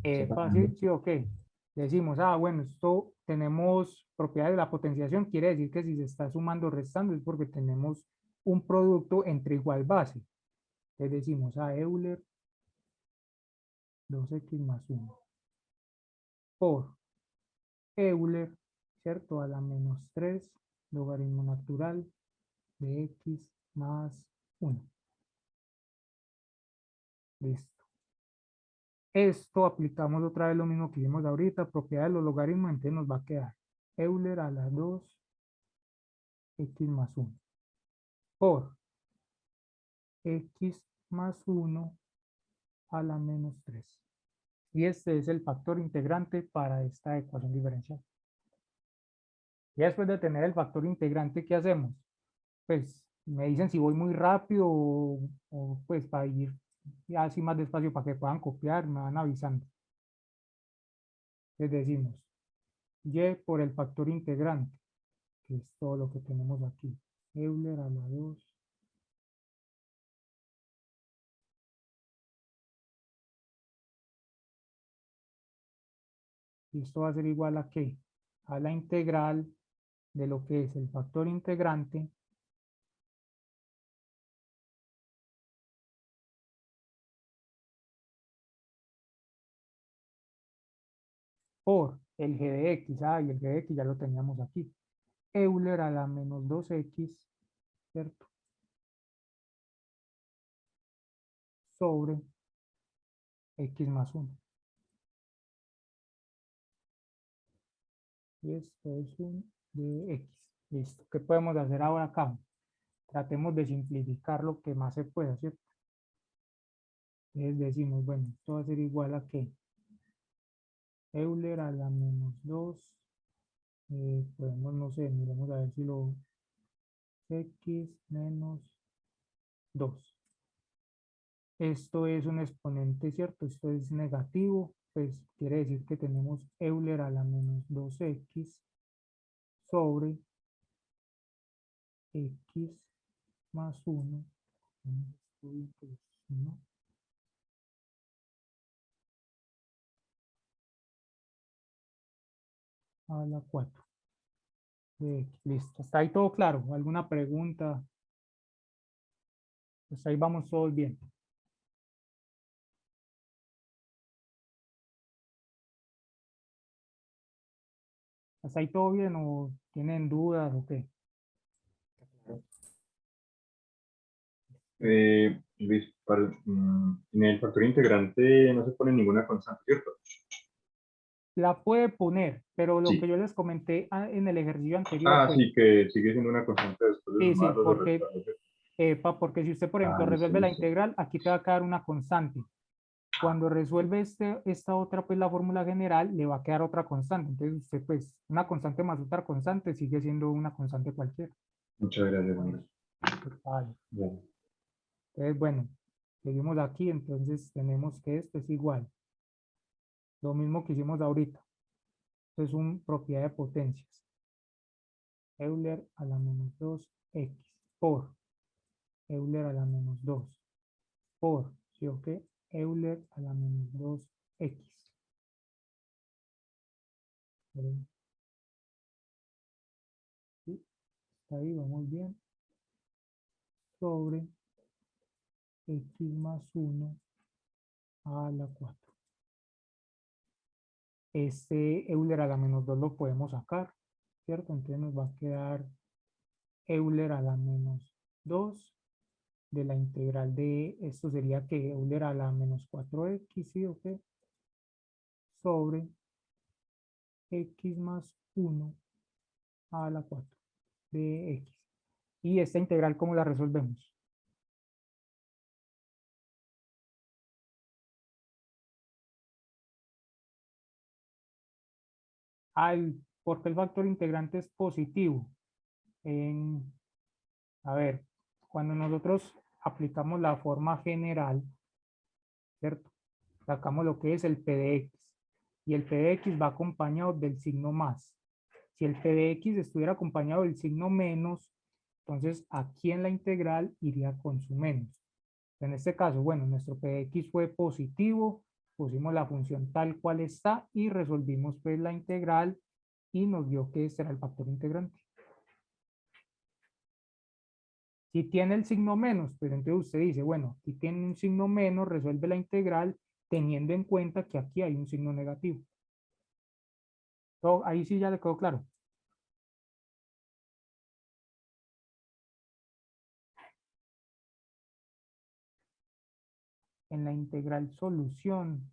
Separando. Fácil, sí o qué. Decimos, bueno, esto tenemos propiedades de la potenciación, quiere decir que si se está sumando o restando es porque tenemos un producto entre igual base. Entonces decimos, Euler 2X más 1 por Euler, ¿cierto? A la menos 3 logaritmo natural de X más 1. Listo. Esto aplicamos otra vez lo mismo que hicimos ahorita, propiedad de los logaritmos, entonces nos va a quedar Euler a la 2X más 1 por X más 1 a la menos 3. Y este es el factor integrante para esta ecuación diferencial. Y después de tener el factor integrante, ¿qué hacemos? Pues me dicen si voy muy rápido o pues para ir así más despacio para que puedan copiar, me van avisando. Les decimos y por el factor integrante, que es todo lo que tenemos aquí. Euler a la 2. Y esto va a ser igual a ¿qué? A la integral de lo que es el factor integrante por el g de x. Y el g de x ya lo teníamos aquí. Euler a la menos 2x, ¿cierto? Sobre x más 1. Y esto es un dx. Listo. ¿Qué podemos hacer ahora acá? Tratemos de simplificar lo que más se pueda, ¿cierto? Entonces decimos, bueno, esto va a ser igual a que Euler a la menos 2. Podemos, no sé, miremos a ver si lo x menos 2. Esto es un exponente, ¿cierto? Esto es negativo, pues quiere decir que tenemos Euler a la menos 2x sobre x más 1. A la 4 de x. Listo. ¿Está ahí todo claro? ¿Alguna pregunta? Pues ahí vamos todos bien. ¿Está ahí todo bien o tienen dudas o qué? Luis, en el factor integrante no se pone ninguna constante, ¿cierto? La puede poner, pero lo que Sí. yo les comenté en el ejercicio anterior Ah, fue, sí, que sigue siendo una constante después de sí, sí, sumarlos o porque, restarlos, ¿cierto? porque si usted, por Ah, ejemplo, listo, resuelve la listo. integral, aquí te va a quedar una constante. Cuando resuelve esta otra, pues la fórmula general, le va a quedar otra constante. Entonces usted, pues, una constante más otra constante sigue siendo una constante cualquiera. Muchas gracias, Andrés. Vale. Bien. Entonces, bueno, seguimos aquí, entonces tenemos que esto es igual. Lo mismo que hicimos ahorita. Esto es una propiedad de potencias. Euler a la menos 2x por Euler a la menos 2 por, ¿sí o qué? Euler a la menos 2x. ¿Sí? Está ahí, vamos bien. Sobre x más 1 a la 4. Este Euler a la menos 2 lo podemos sacar, ¿cierto? Entonces nos va a quedar Euler a la menos 2 de la integral de, esto sería que Euler a la menos 4x, ¿sí o qué? Sobre x más 1 a la 4 de x. Y esta integral, ¿cómo la resolvemos? Porque el factor integrante es positivo. A ver, cuando nosotros aplicamos la forma general, ¿cierto? Sacamos lo que es el p de x. Y el p de x va acompañado del signo más. Si el p de x estuviera acompañado del signo menos, entonces aquí en la integral iría con su menos. En este caso, bueno, nuestro p de x fue positivo, pusimos la función tal cual está y resolvimos pues la integral y nos dio que este era el factor integrante. Si tiene el signo menos, pues entonces usted dice, bueno, si tiene un signo menos, resuelve la integral teniendo en cuenta que aquí hay un signo negativo. Todo, ahí sí ya le quedó claro. En la integral solución.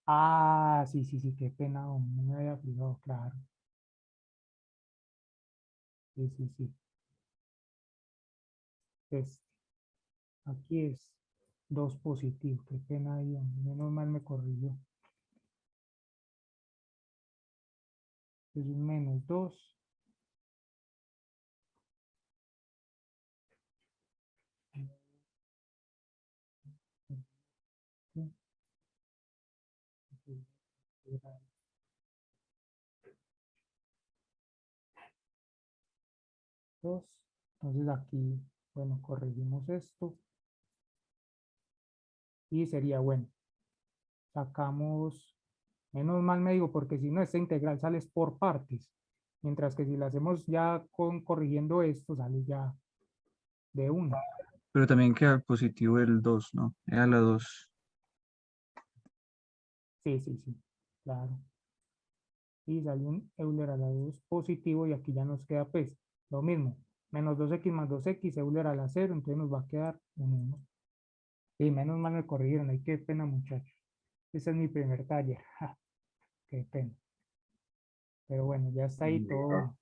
Ah, sí, sí, sí, qué pena, no me había fijado, claro. Sí, sí, sí. Este, aquí es 2 positivo, qué pena ahí, menos mal me corrigió. Es un menos 2. Entonces aquí, bueno, corregimos esto. Y sería, bueno, sacamos, menos mal me digo, porque si no, esta integral sale por partes. Mientras que si la hacemos ya corrigiendo esto, sale ya de una. Pero también queda positivo el 2, ¿no? Era la 2. Sí, sí, sí, claro. Y sale un Euler a la 2 positivo y aquí ya nos queda pues lo mismo. Menos 2x más 2x, Euler a la 0, entonces nos va a quedar un 1. Y menos mal me corrigieron, ay qué pena muchachos. Ese es mi primer taller. qué pena. Pero bueno, ya está ahí todo.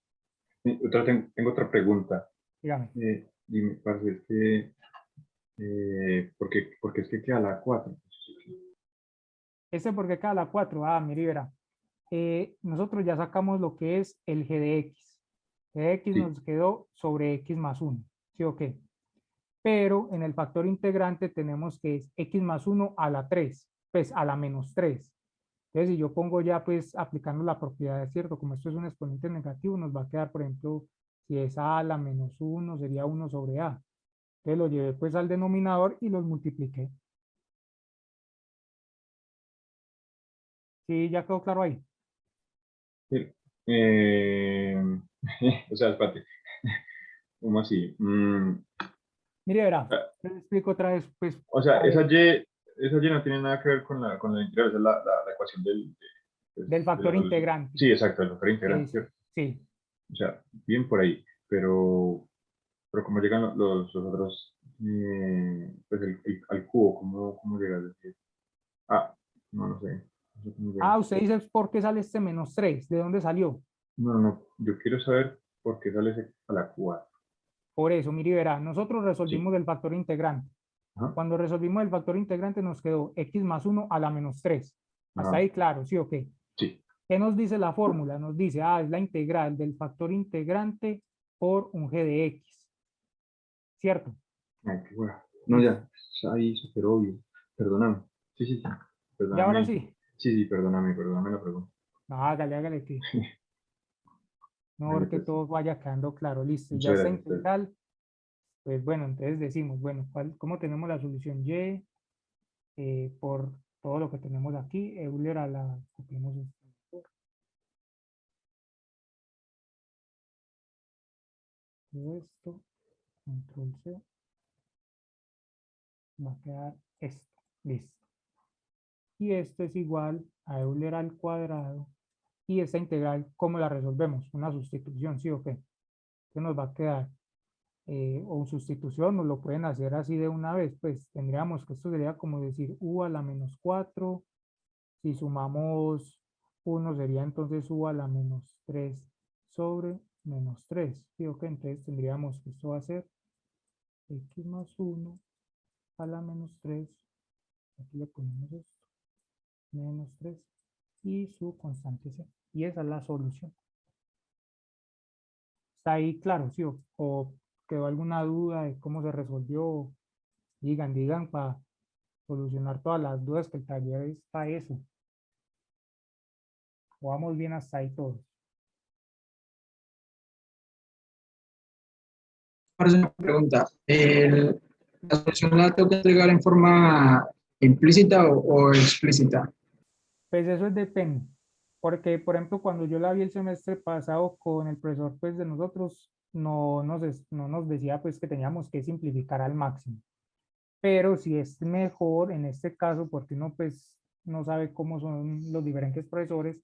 Tengo otra pregunta. Dígame. Dime, parce, es que, porque es que queda la 4. Este porque cada la 4. Ah, mire, verá. Nosotros ya sacamos lo que es el g de x. G de x Sí. nos quedó sobre x más 1. ¿Sí o qué? Pero en el factor integrante tenemos que es x más 1 a la 3, pues a la menos 3. Entonces, si yo pongo ya, pues, aplicando la propiedad, ¿cierto? Como esto es un exponente negativo, nos va a quedar, por ejemplo, si es a la menos 1, sería 1 sobre a. Entonces, lo llevé, pues, al denominador y los multipliqué. ¿Sí? ¿Ya quedó claro ahí? Eh, o sea, espérate. ¿Cómo así? Mire, verá, Ah, les explico otra vez, pues, o sea, a ver, esa Y no tiene nada que ver con la integral, esa es la ecuación del de la factor solución. integrante. Sí, exacto, el factor integrante, Sí, ¿cierto? sí. O sea, bien por ahí, pero como llegan los otros, pues al cubo, ¿cómo llegas a decir? Ah, no sé. No sé cómo llegas. Ah, usted dice por qué sale este menos 3. ¿De dónde salió? No, yo quiero saber por qué sale a la 4. Por eso, mire, verá, nosotros Sí, resolvimos el factor integrante. ajá, Cuando resolvimos el factor integrante nos quedó x más 1 a la menos 3. Hasta ajá, ahí, claro, ¿sí o qué? sí. ¿Qué nos dice la fórmula? Nos dice, es la integral del factor integrante por un g de x, ¿cierto? Ay, qué bueno. No, Listo. ya, está ahí súper obvio. Perdóname. Sí, sí, sí. Y ahora Perdóname. sí. Sí, sí, perdóname la pregunta. No, hágale que Vale, mejor que pues, todo vaya quedando claro. Listo. Ya muchas está gracias. Pues. integral. Pues bueno, entonces decimos, bueno, ¿cómo tenemos la solución y? Por todo lo que tenemos aquí. Euler a la, copiemos esto. Todo esto, control C, va a quedar esto. Listo. Y esto es igual a Euler al cuadrado. Y esta integral, ¿cómo la resolvemos? Una sustitución, ¿sí o qué? ¿Qué nos va a quedar? O sustitución, nos lo pueden hacer así de una vez, pues tendríamos que esto sería como decir u a la menos 4. Si sumamos 1 sería entonces u a la menos 3 sobre menos 3. ¿Sí o qué? Entonces tendríamos que esto va a ser x más 1 a la menos 3. Aquí le ponemos esto, menos 3 y su constante c. Y esa es la solución. ¿Está ahí claro, sí? ¿O quedó alguna duda de cómo se resolvió? Digan para solucionar todas las dudas que el taller está eso. O vamos bien hasta ahí todos. Parece una pregunta. ¿La solución la tengo que entregar en forma implícita o explícita? Pues eso depende. Porque, por ejemplo, cuando yo la vi el semestre pasado con el profesor pues, de nosotros, no nos decía pues que teníamos que simplificar al máximo. Pero si es mejor en este caso, porque uno pues no sabe cómo son los diferentes profesores,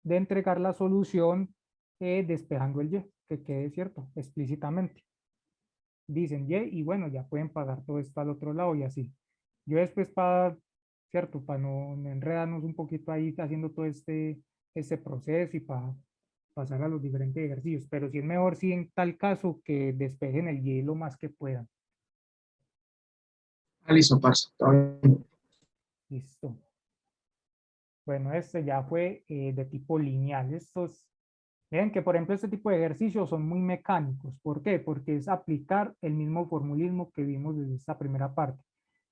de entregar la solución despejando el y, que quede cierto, explícitamente. Dicen y bueno, ya pueden pagar todo esto al otro lado y así. Yo después para, cierto, para no enredarnos un poquito ahí haciendo todo este proceso y para pasar a los diferentes ejercicios, pero sí es mejor si en tal caso que despejen el y lo más que puedan. Listo, parce. Está bien. Listo. Bueno, este ya fue de tipo lineal. Estos, miren que por ejemplo este tipo de ejercicios son muy mecánicos. ¿Por qué? Porque es aplicar el mismo formulismo que vimos desde esta primera parte.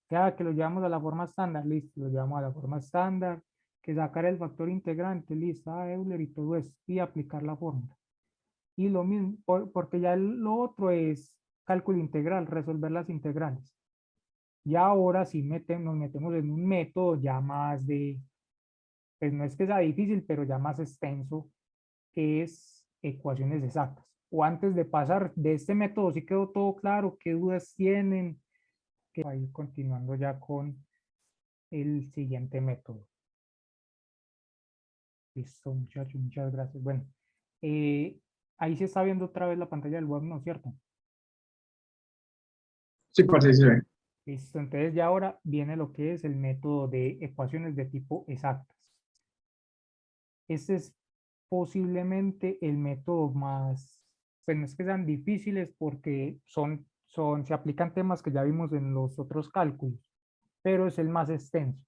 Cada que lo llevamos a la forma estándar, listo, lo llevamos a la forma estándar, que sacar el factor integrante, listo, Euler y todo eso, y aplicar la fórmula. Y lo mismo, porque ya lo otro es cálculo integral, resolver las integrales. Y ahora sí nos metemos en un método ya más de, pues no es que sea difícil, pero ya más extenso, que es ecuaciones exactas. O antes de pasar de este método, ¿sí quedó todo claro? ¿Qué dudas tienen? Que va a ir continuando ya con el siguiente método. Listo, muchachos, muchas gracias. Bueno, ahí se está viendo otra vez la pantalla del web, ¿no es cierto? Sí, parce, sí se ve. Listo, entonces ya ahora viene lo que es el método de ecuaciones de tipo exactas. Este es posiblemente el método más, pues no es que sean difíciles porque se aplican temas que ya vimos en los otros cálculos, pero es el más extenso.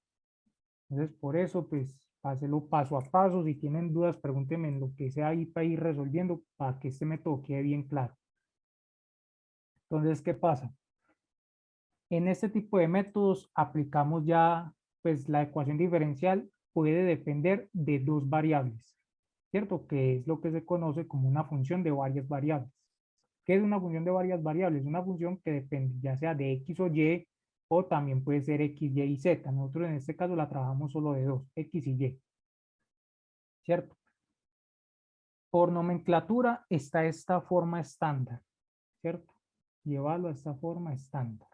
Entonces, por eso, pues, hácelo paso a paso. Si tienen dudas, pregúntenme en lo que sea ahí para ir resolviendo para que este método quede bien claro. Entonces, ¿qué pasa? En este tipo de métodos aplicamos ya, pues, la ecuación diferencial puede depender de dos variables, ¿cierto? Que es lo que se conoce como una función de varias variables. ¿Qué es una función de varias variables? Una función que depende ya sea de X o Y, o también puede ser X, Y y Z. Nosotros en este caso la trabajamos solo de dos, X y Y, ¿cierto? Por nomenclatura está esta forma estándar, ¿cierto? Llevarlo a esta forma estándar,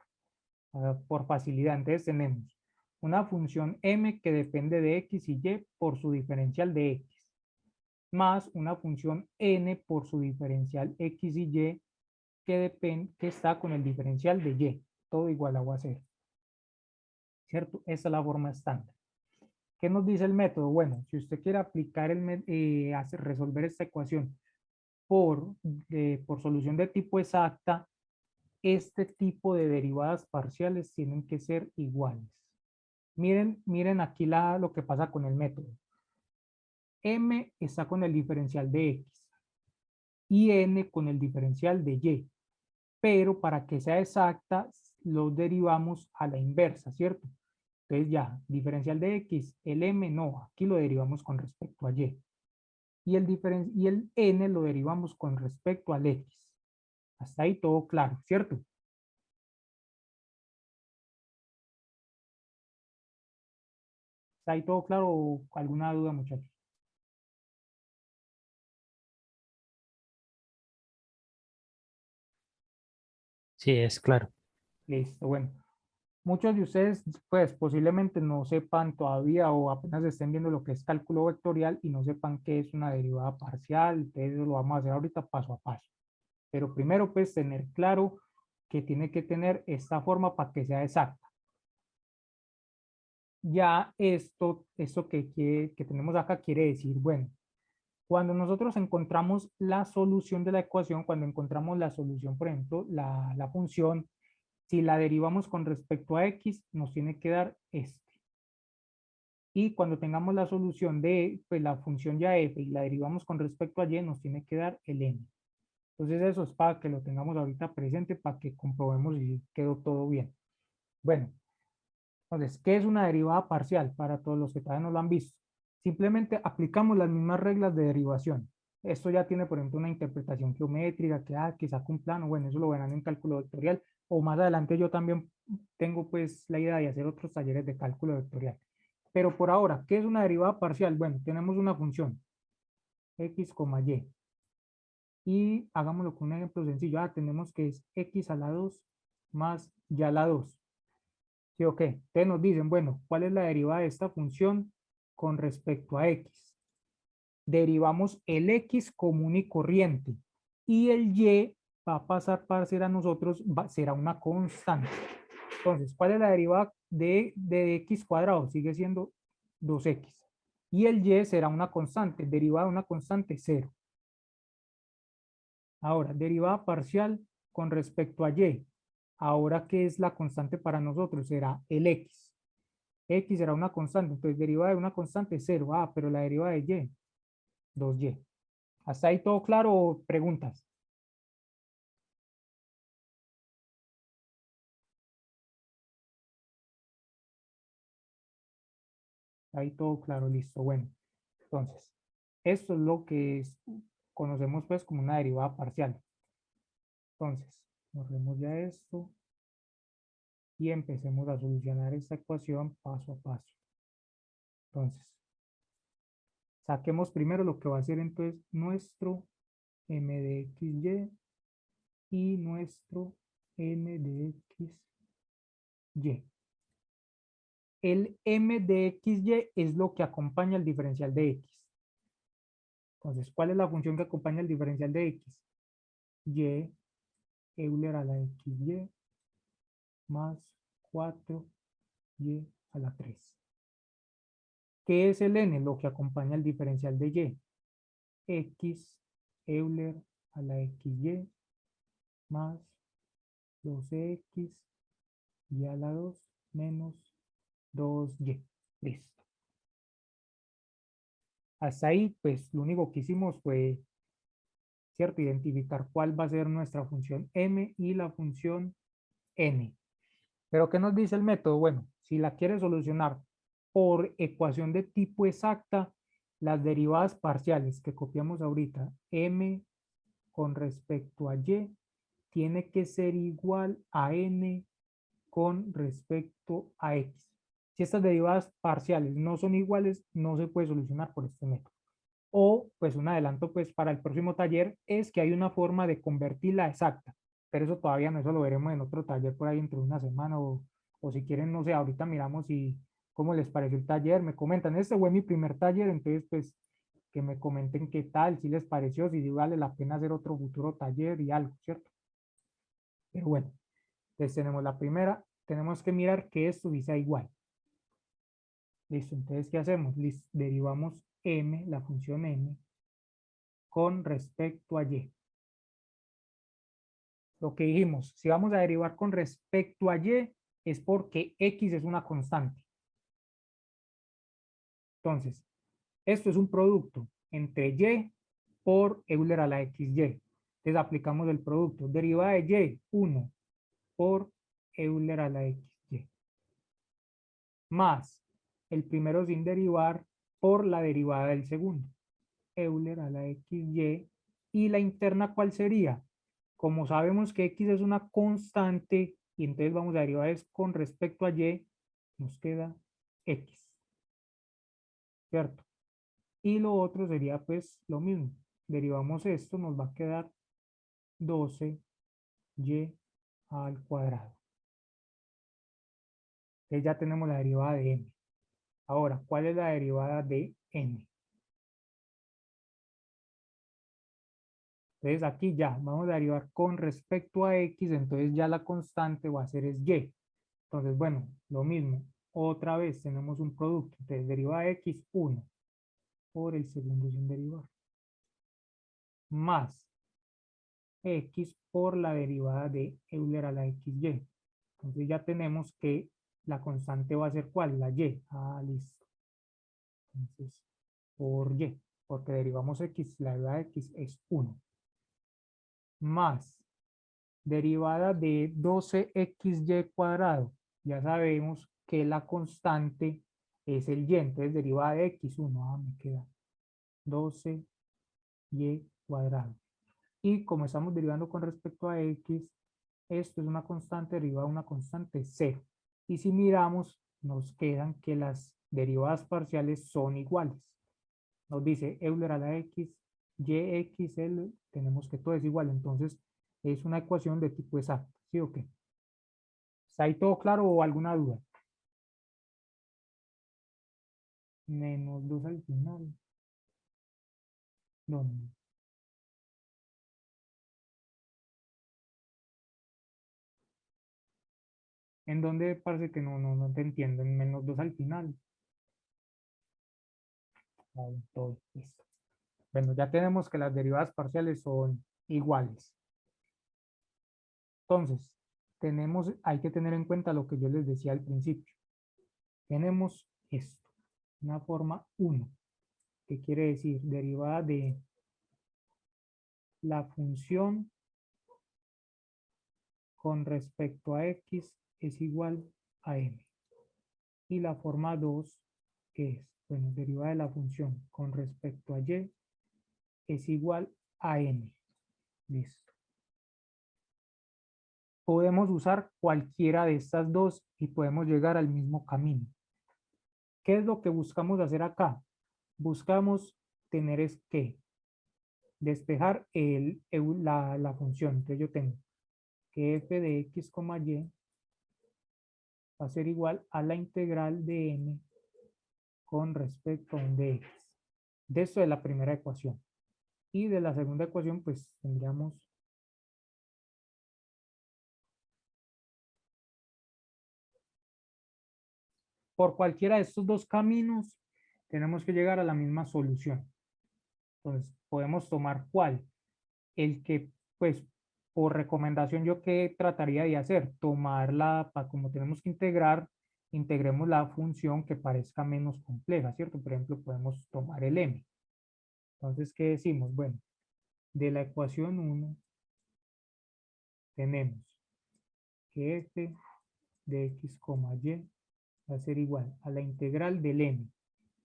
por facilidad. Entonces tenemos una función m que depende de X y Y por su diferencial de X, más una función n por su diferencial X y Y que está con el diferencial de Y, todo igual a 0, ¿cierto? Esa es la forma estándar. ¿Qué nos dice el método? Bueno, si usted quiere aplicar resolver esta ecuación por solución de tipo exacta, este tipo de derivadas parciales tienen que ser iguales. Miren aquí lo que pasa con el método. M está con el diferencial de X y N con el diferencial de Y. Pero para que sea exacta, lo derivamos a la inversa, ¿cierto? Entonces ya, diferencial de X, el M no, aquí lo derivamos con respecto a Y. Y el N lo derivamos con respecto al X. Hasta ahí todo claro, ¿cierto? ¿Está ahí todo claro o alguna duda, muchachos? Sí, es claro. Listo, bueno. Muchos de ustedes, pues, posiblemente no sepan todavía o apenas estén viendo lo que es cálculo vectorial y no sepan qué es una derivada parcial. Entonces, lo vamos a hacer ahorita paso a paso. Pero primero, pues, tener claro que tiene que tener esta forma para que sea exacta. Ya esto que tenemos acá quiere decir, bueno, cuando nosotros encontramos la solución de la ecuación, cuando encontramos la solución, por ejemplo, la función, si la derivamos con respecto a X, nos tiene que dar este. Y cuando tengamos la solución de pues, la función ya f y la derivamos con respecto a y, nos tiene que dar el n. Entonces eso es para que lo tengamos ahorita presente, para que comprobemos si quedó todo bien. Bueno, entonces, ¿qué es una derivada parcial? Para todos los que todavía no lo han visto. Simplemente aplicamos las mismas reglas de derivación. Esto ya tiene, por ejemplo, una interpretación geométrica, que saca un plano, bueno, eso lo verán en cálculo vectorial, o más adelante yo también tengo pues la idea de hacer otros talleres de cálculo vectorial. Pero por ahora, ¿qué es una derivada parcial? Bueno, tenemos una función, x, y. Y hagámoslo con un ejemplo sencillo. Tenemos que es x a la 2 más y a la 2. ¿Sí o qué? Entonces nos dicen, bueno, ¿cuál es la derivada de esta función con respecto a x? Derivamos el x común y corriente. Y el y va a pasar para ser a nosotros, será una constante. Entonces, ¿cuál es la derivada de x cuadrado? Sigue siendo 2x. Y el y será una constante, derivada de una constante 0. Ahora, derivada parcial con respecto a y. Ahora, ¿qué es la constante para nosotros? Será el x. X será una constante, entonces derivada de una constante 0. Pero la derivada de y, 2y. ¿Hasta ahí todo claro o preguntas? Ahí todo claro, listo. Bueno, entonces, esto es lo que conocemos pues como una derivada parcial. Entonces, borremos ya esto y empecemos a solucionar esta ecuación paso a paso. Entonces, saquemos primero lo que va a ser entonces nuestro m de xy y nuestro n de xy. El m de xy es lo que acompaña el diferencial de x. Entonces, ¿cuál es la función que acompaña el diferencial de x? Y Euler a la xy más 4y a la 3. ¿Qué es el n? Lo que acompaña el diferencial de y. X Euler a la xy más 12x y a la 2 menos 2y. Listo. Hasta ahí, pues lo único que hicimos fue, ¿cierto?, identificar cuál va a ser nuestra función m y la función n. Pero ¿qué nos dice el método? Bueno, si la quieres solucionar por ecuación de tipo exacta, las derivadas parciales que copiamos ahorita, m con respecto a y, tiene que ser igual a n con respecto a x. Si estas derivadas parciales no son iguales, no se puede solucionar por este método. O, pues un adelanto pues para el próximo taller es que hay una forma de convertirla exacta, pero eso todavía no, eso lo veremos en otro taller por ahí dentro de una semana o si quieren, no sé, ahorita miramos y cómo les pareció el taller, me comentan, este fue mi primer taller, entonces pues que me comenten qué tal, si les pareció, si vale la pena hacer otro futuro taller y algo, ¿cierto? Pero bueno, entonces tenemos la primera, tenemos que mirar que esto sí sea igual. Listo, entonces ¿qué hacemos? Derivamos m, la función m, con respecto a y. Lo que dijimos, si vamos a derivar con respecto a y, es porque x es una constante. Entonces, esto es un producto entre y por Euler a la xy. Entonces aplicamos el producto. Derivada de y, 1 por Euler a la xy. Más el primero sin derivar por la derivada del segundo. Euler a la xy. Y la interna, ¿cuál sería? Como sabemos que x es una constante y entonces vamos a derivar es con respecto a y, nos queda x. ¿Cierto? Y lo otro sería pues lo mismo. Derivamos esto, nos va a quedar 12y al cuadrado. Entonces ya tenemos la derivada de m. Ahora, ¿cuál es la derivada de n? Entonces aquí ya vamos a derivar con respecto a x, entonces ya la constante va a ser es y. Entonces, bueno, lo mismo. Otra vez tenemos un producto. Entonces, derivada de x, 1 por el segundo sin derivar. Más x por la derivada de Euler a la xy. Entonces ya tenemos que la constante va a ser ¿cuál? La y. Ah, listo. Entonces, por y, porque derivamos x, la derivada de x es 1. Más derivada de 12xy cuadrado. Ya sabemos que la constante es el y, entonces derivada de x1, me queda 12y cuadrado. Y como estamos derivando con respecto a x, esto es una constante derivada de una constante 0. Y si miramos, nos quedan que las derivadas parciales son iguales. Nos dice Euler a la x, yxl, tenemos que todo es igual, entonces es una ecuación de tipo exacto, ¿sí o qué? ¿Está ahí todo claro o alguna duda? Menos 2 al final. No, no. ¿En dónde parece que no te entiendo? En menos 2 al final. Ahí, todo, listo. Bueno, ya tenemos que las derivadas parciales son iguales. Entonces, hay que tener en cuenta lo que yo les decía al principio. Tenemos esto, una forma 1, que quiere decir derivada de la función con respecto a x es igual a m. Y la forma 2, que es, bueno, derivada de la función con respecto a y es igual a n. Listo. Podemos usar cualquiera de estas dos y podemos llegar al mismo camino. ¿Qué es lo que buscamos hacer acá? Buscamos tener es que despejar la función. Entonces yo tengo que f de x, y va a ser igual a la integral de n con respecto a un dx. De esto es la primera ecuación. Y de la segunda ecuación, pues tendríamos por cualquiera de estos dos caminos, tenemos que llegar a la misma solución. Entonces, podemos tomar ¿cuál? El que, pues, por recomendación yo que trataría de hacer, tomarla, para como tenemos que integrar, integremos la función que parezca menos compleja, ¿cierto? Por ejemplo, podemos tomar el m. Entonces, ¿qué decimos? Bueno, de la ecuación 1 tenemos que f de x, y va a ser igual a la integral del m.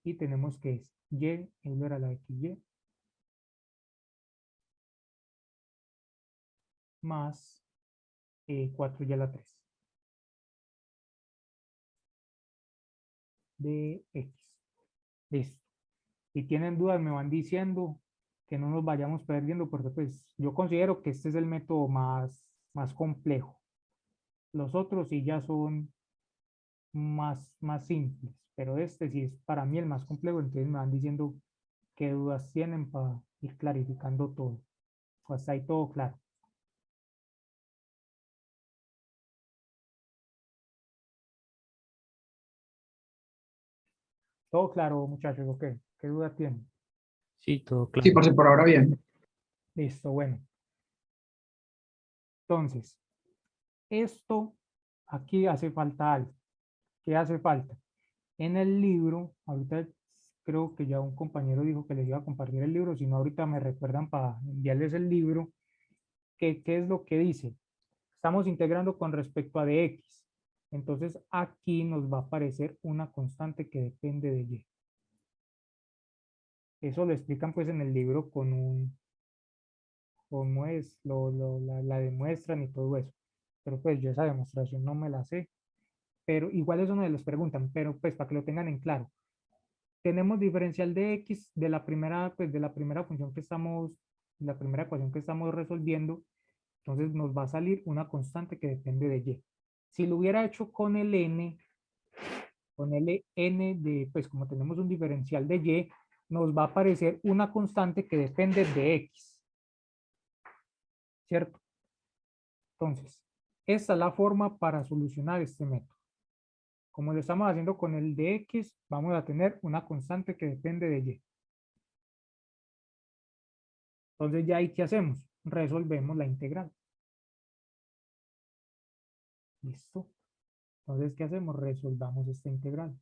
Y tenemos que es y Euler a la xy más 4y a la 3 de x. Listo. Si tienen dudas me van diciendo, que no nos vayamos perdiendo, porque pues yo considero que este es el método más complejo. Los otros sí ya son más simples, pero este sí es para mí el más complejo, entonces me van diciendo qué dudas tienen para ir clarificando todo. Pues hasta ahí todo claro. Todo claro, muchachos, ¿ok? ¿Qué dudas tienen? Sí, todo Sí, claro. por ahora bien. Listo, bueno. Entonces, esto aquí hace falta algo. ¿Qué hace falta? En el libro, ahorita creo que ya un compañero dijo que les iba a compartir el libro, si no ahorita me recuerdan para enviarles el libro, ¿qué es lo que dice? Estamos integrando con respecto a dx. Entonces aquí nos va a aparecer una constante que depende de y. Eso lo explican pues en el libro con cómo es, la demuestran y todo eso. Pero pues yo esa demostración no me la sé. Pero igual eso no me los preguntan, pero pues para que lo tengan en claro. Tenemos diferencial de x de la primera, pues de la primera función que estamos, la primera ecuación que estamos resolviendo, entonces nos va a salir una constante que depende de y. Si lo hubiera hecho con el n, con el n de, pues como tenemos un diferencial de y, nos va a aparecer una constante que depende de x, ¿cierto? Entonces, esta es la forma para solucionar este método. Como lo estamos haciendo con el de x, vamos a tener una constante que depende de y. Entonces ya ahí, ¿qué hacemos? Resolvemos la integral. ¿Listo? Entonces, ¿qué hacemos? Resolvamos esta integral.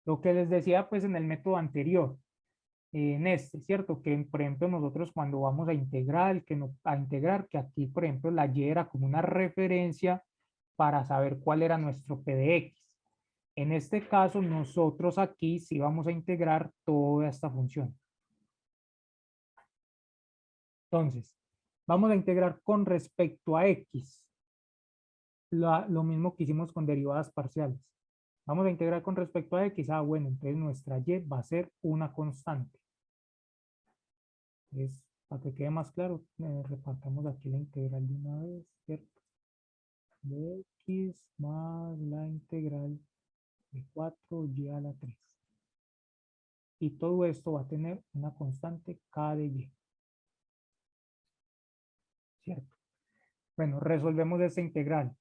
Lo que les decía pues en el método anterior, en este, ¿cierto? Que por ejemplo nosotros cuando vamos a integrar, que aquí por ejemplo la y era como una referencia para saber cuál era nuestro p de x. En este caso nosotros aquí sí vamos a integrar toda esta función. Entonces, vamos a integrar con respecto a x. Lo mismo que hicimos con derivadas parciales. Vamos a integrar con respecto a x. Ah, bueno, entonces nuestra y va a ser una constante. Es, para que quede más claro, repartamos aquí la integral de una vez, ¿cierto? De x más la integral de 4y a la 3. Y todo esto va a tener una constante k de y. ¿Cierto? Bueno, resolvemos esta integral.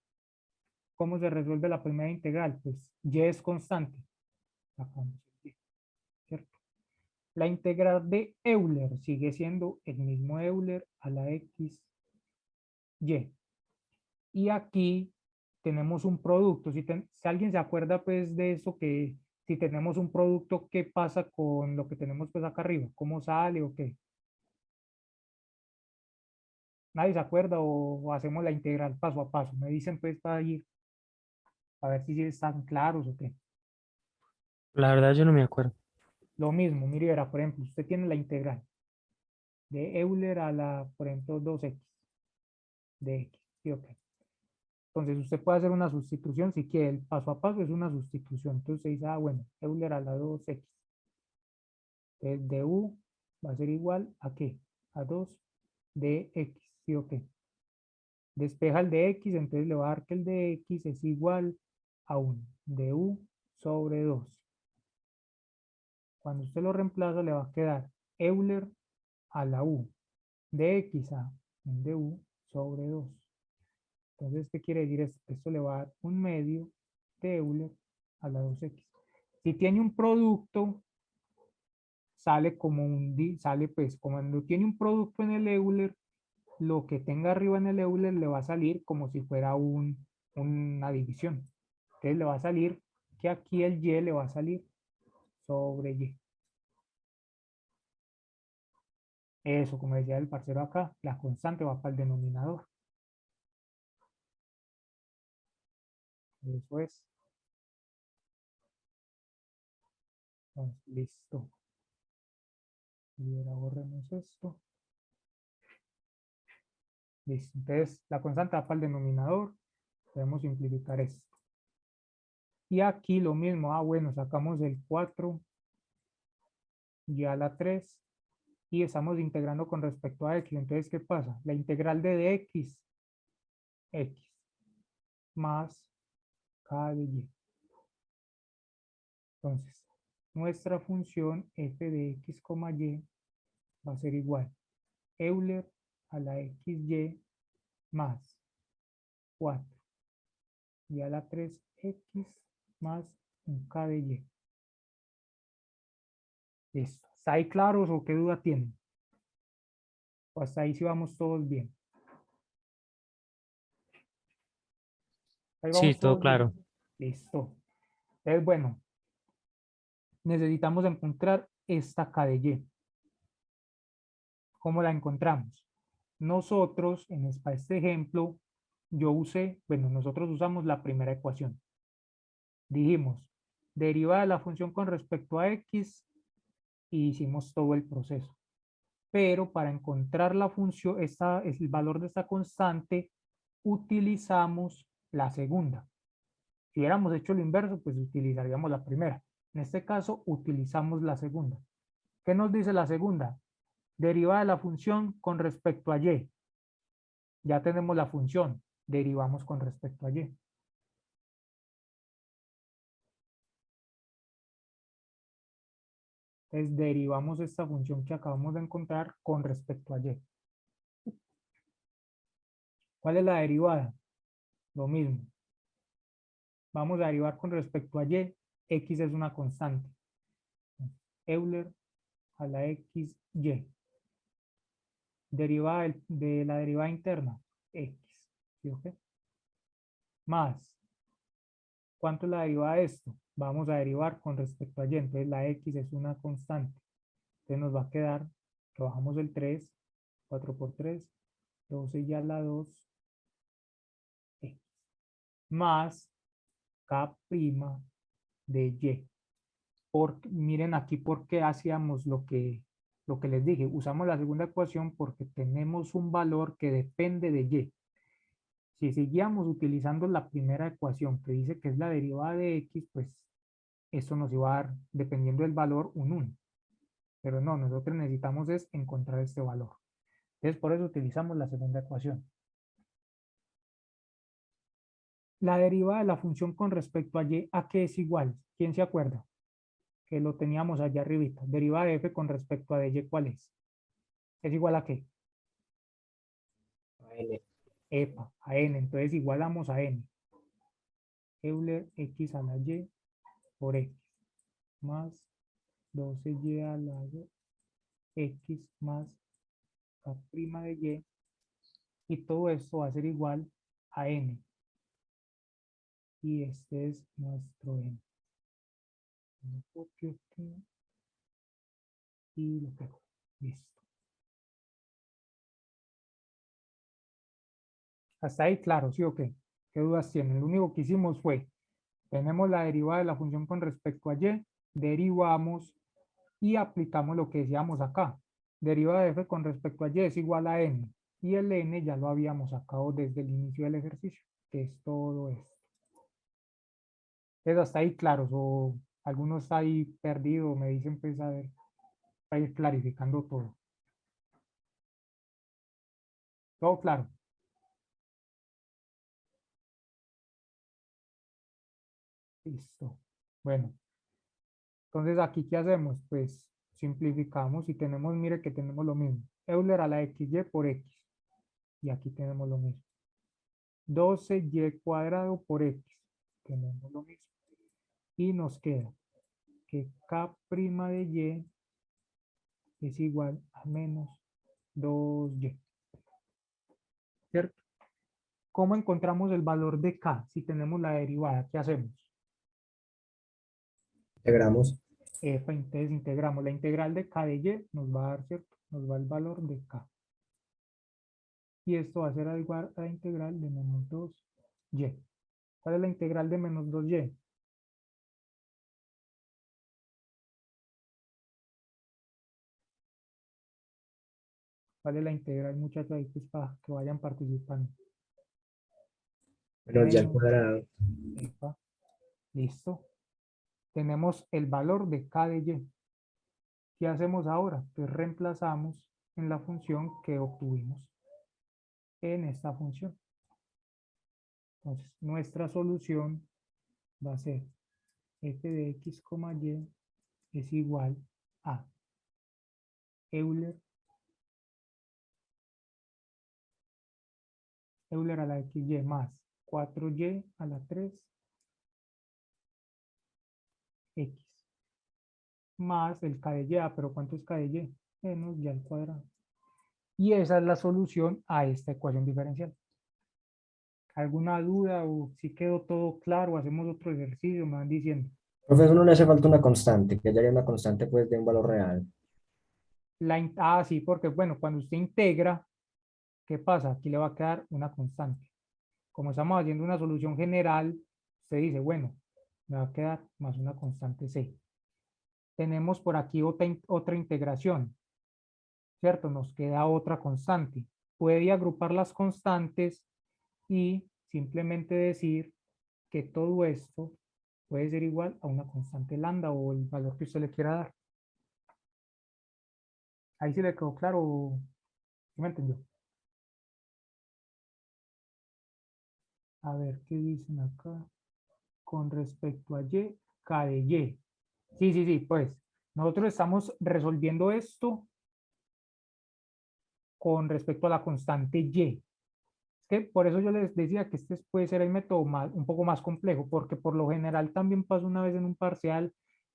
¿Cómo se resuelve la primera integral? Pues y es constante. ¿Cierto? La integral de Euler sigue siendo el mismo Euler a la x, y. Y aquí tenemos un producto. Si alguien se acuerda pues de eso, que si tenemos un producto, ¿qué pasa con lo que tenemos pues acá arriba? ¿Cómo sale o qué? ¿Nadie se acuerda o hacemos la integral paso a paso? Me dicen pues para ir a ver si están claros o qué. La verdad yo no me acuerdo. Lo mismo, mire, verá, por ejemplo, usted tiene la integral de Euler a la, por ejemplo, 2x de x. ¿Sí o qué? Entonces usted puede hacer una sustitución si quiere. El paso a paso es una sustitución. Entonces usted dice, ah, bueno, Euler a la 2x. Entonces du va a ser igual a qué? A 2 de x. ¿Sí o qué? Despeja el de x, entonces le va a dar que el de x es igual a 1. Du sobre 2. Cuando usted lo reemplaza le va a quedar Euler a la u de x a un du sobre 2. Entonces, ¿qué quiere decir esto? Esto le va a dar un medio de Euler a la 2x. Si tiene un producto, sale como sale pues, como cuando tiene un producto en el Euler, lo que tenga arriba en el Euler le va a salir como si fuera una división. Entonces le va a salir que aquí el Y le va a salir sobre Y. Eso, como decía el parcero acá, la constante va para el denominador. Eso es. Entonces, listo. Y ahora borremos esto. Listo. Entonces, la constante va para el denominador. Podemos simplificar esto. Y aquí lo mismo. Ah, bueno, sacamos el 4 y a la 3. Y estamos integrando con respecto a x. Entonces, ¿qué pasa? La integral de dx, x, más k de y. Entonces, nuestra función f de x, y va a ser igual Euler a la xy más 4 y a la 3x más un k de y. Listo. ¿Está ahí claros o qué duda tienen? O hasta ahí sí vamos todos bien. Ahí Sí, vamos todo todos bien. claro. Listo. Entonces, bueno, necesitamos encontrar esta k de y. ¿Cómo la encontramos? Nosotros, para este ejemplo, nosotros usamos la primera ecuación. Dijimos, derivada de la función con respecto a x, y hicimos todo el proceso. Pero para encontrar la función, el valor de esta constante, utilizamos la segunda. Si hubiéramos hecho lo inverso, pues utilizaríamos la primera. En este caso, utilizamos la segunda. ¿Qué nos dice la segunda? Derivada de la función con respecto a y. Ya tenemos la función, derivamos con respecto a y. Entonces derivamos esta función que acabamos de encontrar con respecto a y. ¿Cuál es la derivada? Lo mismo. Vamos a derivar con respecto a y. X es una constante. Euler a la xy. Derivada de la derivada interna, x. ¿Sí, okay? Más. ¿Cuánto es la derivada de esto? Vamos a derivar con respecto a y. Entonces la x es una constante. Entonces nos va a quedar que bajamos el 3, 4 por 3, 12 y a la 2, x. Más k' de y. Miren aquí por qué hacíamos lo que les dije. Usamos la segunda ecuación porque tenemos un valor que depende de y. Si seguíamos utilizando la primera ecuación que dice que es la derivada de x, pues esto nos iba a dar, dependiendo del valor, un 1. Pero no, nosotros necesitamos es encontrar este valor. Entonces por eso utilizamos la segunda ecuación. La derivada de la función con respecto a y, ¿a qué es igual? ¿Quién se acuerda? Que lo teníamos allá arribita. Derivada de f con respecto a dy, ¿cuál es? ¿Es igual a qué? A N. Epa, a n. Entonces igualamos a n. Euler x a la y por x más 12y a la x más k' de y. Y todo esto va a ser igual a n. Y este es nuestro n. Lo copio aquí y lo pego. Listo. Hasta ahí, claro, ¿sí o qué? ¿Qué dudas tienen? Lo único que hicimos fue, tenemos la derivada de la función con respecto a y, derivamos y aplicamos lo que decíamos acá. Derivada de f con respecto a y es igual a n. Y el n ya lo habíamos sacado desde el inicio del ejercicio, que es todo esto. Entonces, hasta ahí, claro, o algunos ahí perdidos, me dicen, pues, a ver, para ir clarificando todo. Todo claro. Listo. Bueno, entonces aquí, ¿qué hacemos? Pues simplificamos y tenemos, mire que tenemos lo mismo. Euler a la xy por x. Y aquí tenemos lo mismo. 12y cuadrado por x. Tenemos lo mismo. Y nos queda que k' de y es igual a menos 2y. ¿Cierto? ¿Cómo encontramos el valor de k si tenemos la derivada? ¿Qué hacemos? Integramos. Entonces integramos la integral de k de y, nos va a dar, ¿cierto? Nos va el valor de k. Y esto va a ser igual a la integral de menos 2y. ¿Cuál es la integral de menos 2y? ¿Cuál es la integral, muchachos? Ahí pues para que vayan participando. Menos y al Menos, cuadrado. epa, listo. Tenemos el valor de k de y. ¿Qué hacemos ahora? Pues reemplazamos en la función que obtuvimos en esta función. Entonces, nuestra solución va a ser f de x, y es igual a Euler a la xy más 4y a la 3x más el k de y. Pero ¿cuánto es k de y? Menos y al cuadrado. Y esa es la solución a esta ecuación diferencial. ¿Alguna duda o si quedó todo claro? Hacemos otro ejercicio, me van diciendo. Profesor, no le hace falta una constante, que haya una constante pues de un valor real. Sí, porque bueno, cuando usted integra, ¿qué pasa? Aquí le va a quedar una constante. Como estamos haciendo una solución general, usted dice, bueno, me va a quedar más una constante c. Tenemos por aquí otra integración, ¿cierto? Nos queda otra constante. Puede agrupar las constantes y simplemente decir que todo esto puede ser igual a una constante lambda o el valor que usted le quiera dar. Ahí sí le quedó claro, ¿sí me entendió? A ver, ¿qué dicen acá? Con respecto a y, k de y. Sí, pues nosotros estamos resolviendo esto con respecto a la constante y. Es que por eso yo les decía que este puede ser el método un poco más complejo, porque por lo general también pasó una vez en un parcial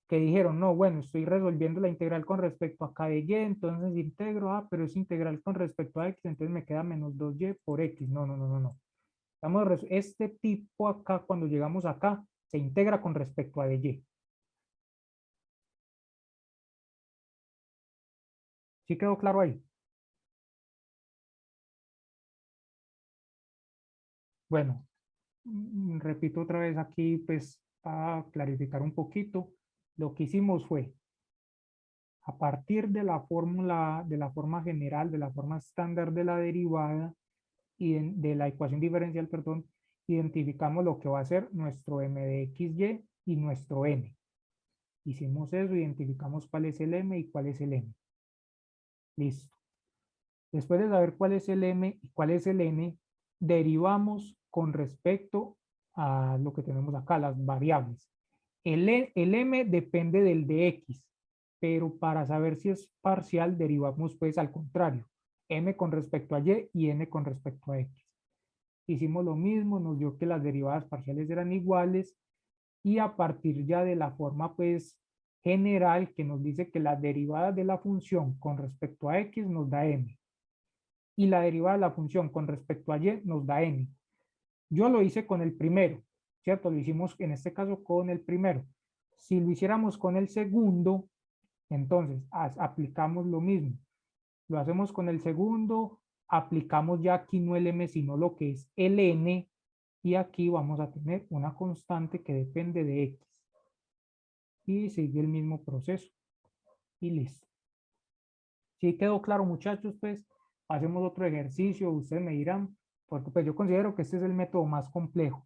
que dijeron, no, bueno, estoy resolviendo la integral con respecto a k de y, entonces integro, pero es integral con respecto a x, entonces me queda menos 2y por x. No. Este tipo acá, cuando llegamos acá, se integra con respecto a de y. ¿Sí quedó claro ahí? Bueno, repito otra vez aquí, pues, para clarificar un poquito. Lo que hicimos fue, a partir de la fórmula, de la forma general, de la forma estándar de la derivada y de la ecuación diferencial, perdón, identificamos lo que va a ser nuestro m de xy y nuestro n. Hicimos eso, identificamos cuál es el m y cuál es el n. Listo. Después de saber cuál es el m y cuál es el n, derivamos con respecto a lo que tenemos acá, las variables. El m depende del de x, pero para saber si es parcial derivamos pues al contrario, m con respecto a y n con respecto a x. Hicimos lo mismo, nos dio que las derivadas parciales eran iguales y a partir ya de la forma pues general que nos dice que la derivada de la función con respecto a x nos da m y la derivada de la función con respecto a y nos da n. Yo lo hice con el primero, ¿cierto? Lo hicimos en este caso con el primero. Si lo hiciéramos con el segundo, entonces aplicamos lo mismo. Lo hacemos con el segundo, aplicamos ya aquí no el m, sino lo que es el n, y aquí vamos a tener una constante que depende de x. Y sigue el mismo proceso. Y listo. Si quedó claro, muchachos, pues hacemos otro ejercicio, ustedes me dirán, porque pues yo considero que este es el método más complejo.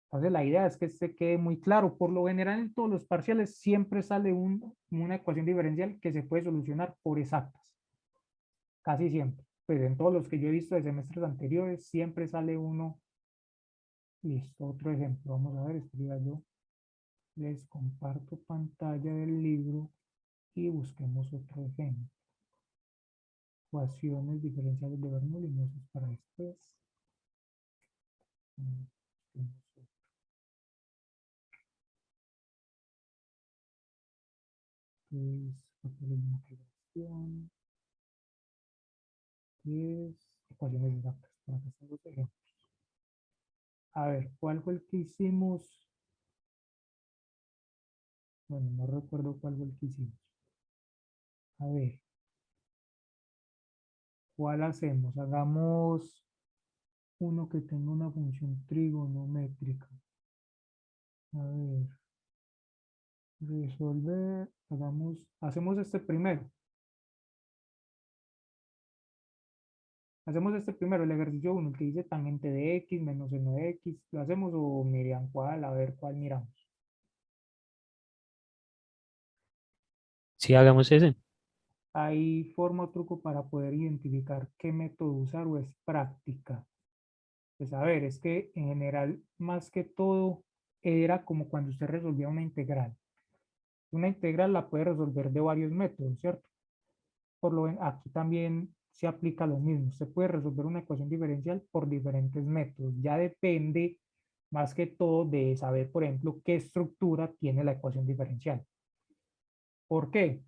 Entonces la idea es que este quede muy claro. Por lo general en todos los parciales siempre sale una ecuación diferencial que se puede solucionar por exactas. Casi siempre. Pues en todos los que yo he visto de semestres anteriores siempre sale uno. Listo, otro ejemplo. Vamos a ver, escriba yo. Les comparto pantalla del libro y busquemos otro ejemplo. Ecuaciones diferenciales de Bernoulli, no sé para después. Pues, Ecuación 10, ecuaciones exactas. Por acá están los ejemplos. A ver, ¿cuál fue el que hicimos? Bueno, no recuerdo cuál fue el que hicimos. A ver, ¿cuál hacemos? Hagamos uno que tenga una función trigonométrica. A ver, resolver, hacemos este primero. Hacemos este primero, el ejercicio 1, que dice tangente de x menos seno de x. ¿Lo hacemos o miran cuál? A ver cuál miramos. Sí, hagamos ese. Hay forma o truco para poder identificar qué método usar o es práctica. Pues a ver, es que en general, más que todo, era como cuando usted resolvía una integral. Una integral la puede resolver de varios métodos, ¿cierto? Aquí también se aplica lo mismo. Se puede resolver una ecuación diferencial por diferentes métodos. Ya depende más que todo de saber, por ejemplo, qué estructura tiene la ecuación diferencial. ¿Por qué?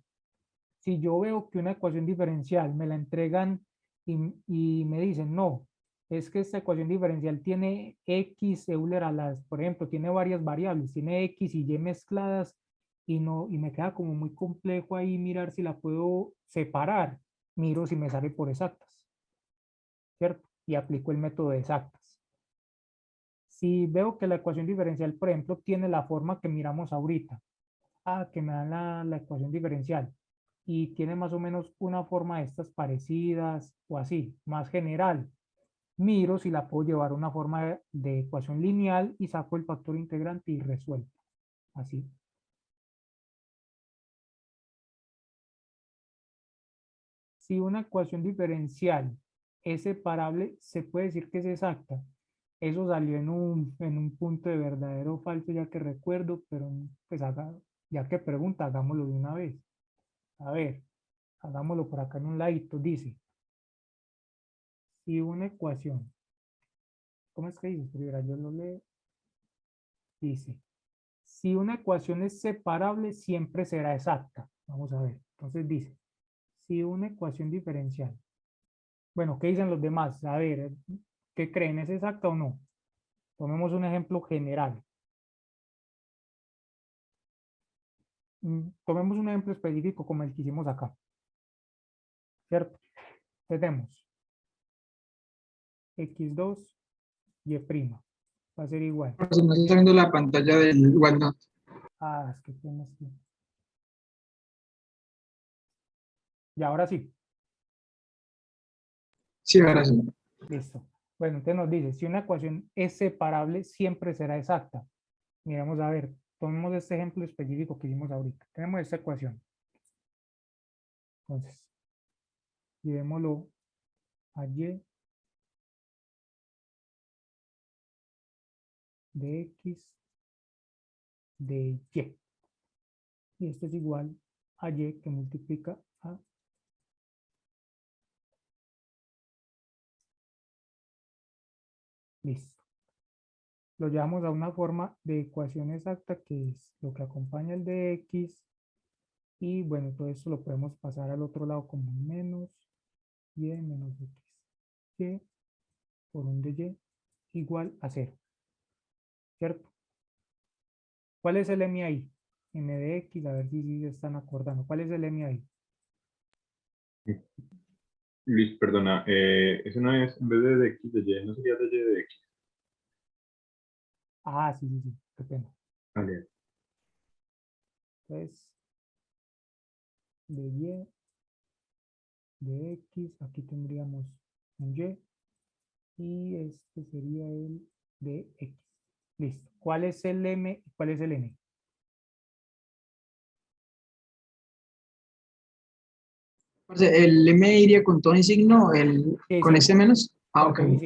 Si yo veo que una ecuación diferencial me la entregan y me dicen, no, es que esta ecuación diferencial tiene X Euler por ejemplo, tiene varias variables, tiene X y Y mezcladas y me queda como muy complejo ahí mirar si la puedo separar. Miro si me sale por exactas, ¿cierto? Y aplico el método de exactas. Si veo que la ecuación diferencial, por ejemplo, tiene la forma que miramos ahorita, que me dan la ecuación diferencial y tiene más o menos una forma de estas parecidas o así, más general. Miro si la puedo llevar a una forma de ecuación lineal y saco el factor integrante y resuelvo. Así. Si una ecuación diferencial es separable, se puede decir que es exacta. Eso salió en un punto de verdadero o falso, ya que recuerdo, pero pues ya que pregunta, hagámoslo de una vez. A ver, hagámoslo por acá en un ladito. Dice, si una ecuación, ¿cómo es que dice? Primero yo lo leo. Dice, si una ecuación es separable, siempre será exacta. Vamos a ver. Entonces dice, si una ecuación diferencial. Bueno, ¿qué dicen los demás? A ver, ¿qué creen? ¿Es exacta o no? Tomemos un ejemplo general. Tomemos un ejemplo específico como el que hicimos acá. ¿Cierto? Tenemos x2 y' va a ser igual. Se me está viendo la pantalla del OneNote. Es que tienes que... Y ahora sí. Sí, ahora sí. Listo. Bueno, entonces nos dice, si una ecuación es separable, siempre será exacta. Miramos a ver, tomemos este ejemplo específico que hicimos ahorita. Tenemos esta ecuación. Entonces, llevémoslo a y de x de y. Y esto es igual a y que multiplica a listo. Lo llevamos a una forma de ecuación exacta que es lo que acompaña el de x. Y bueno, todo esto lo podemos pasar al otro lado como menos y menos x. Y por un de y igual a 0. ¿Cierto? ¿Cuál es el m ahí? M de x, a ver si se están acordando. ¿Cuál es el m ahí? Luis, perdona, eso no es, en vez de x de y, no sería de y de x. Sí, sí, sí, qué pena. Vale. Entonces, de y, de x, aquí tendríamos un y este sería el de x. Listo. ¿Cuál es el m y cuál es el n? ¿El M iría con todo y signo Sí, con sí, ese menos? con Ok. todo y sí.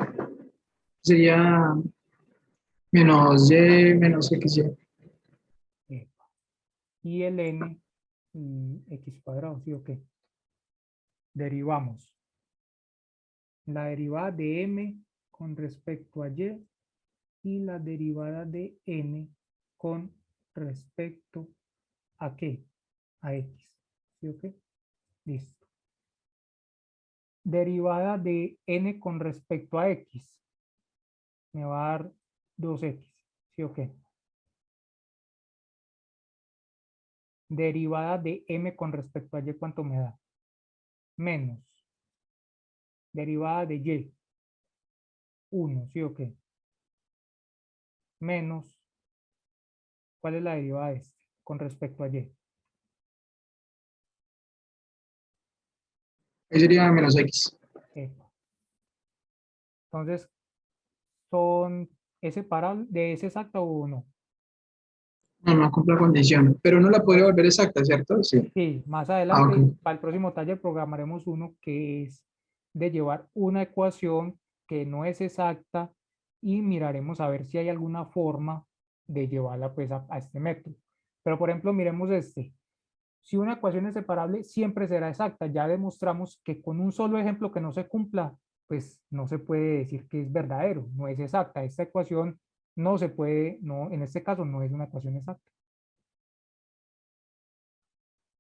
Sería menos Y menos XY. Epa. Y el n, x cuadrado, ¿sí o qué? Derivamos la derivada de m con respecto a y la derivada de n con respecto a qué? A x. ¿Sí o qué? Listo. Derivada de n con respecto a x. Me va a dar 2x. ¿Sí o qué? Derivada de m con respecto a y, ¿cuánto me da? Menos. Derivada de y. 1, ¿sí o qué? Menos. ¿Cuál es la derivada de este con respecto a y? Ahí sería menos X. Epa. Entonces, ¿es separable? ¿De es exacta o no? No, no cumple la condición, pero no la podría volver exacta, ¿cierto? Sí. Sí, más Ah, adelante, ok. para el próximo taller, programaremos uno que es de llevar una ecuación que no es exacta y miraremos a ver si hay alguna forma de llevarla pues a este método. Pero por ejemplo, miremos este. Si una ecuación es separable, siempre será exacta. Ya demostramos que con un solo ejemplo que no se cumpla, pues no se puede decir que es verdadero, no es exacta. Esta ecuación no se puede, no, en este caso no es una ecuación exacta.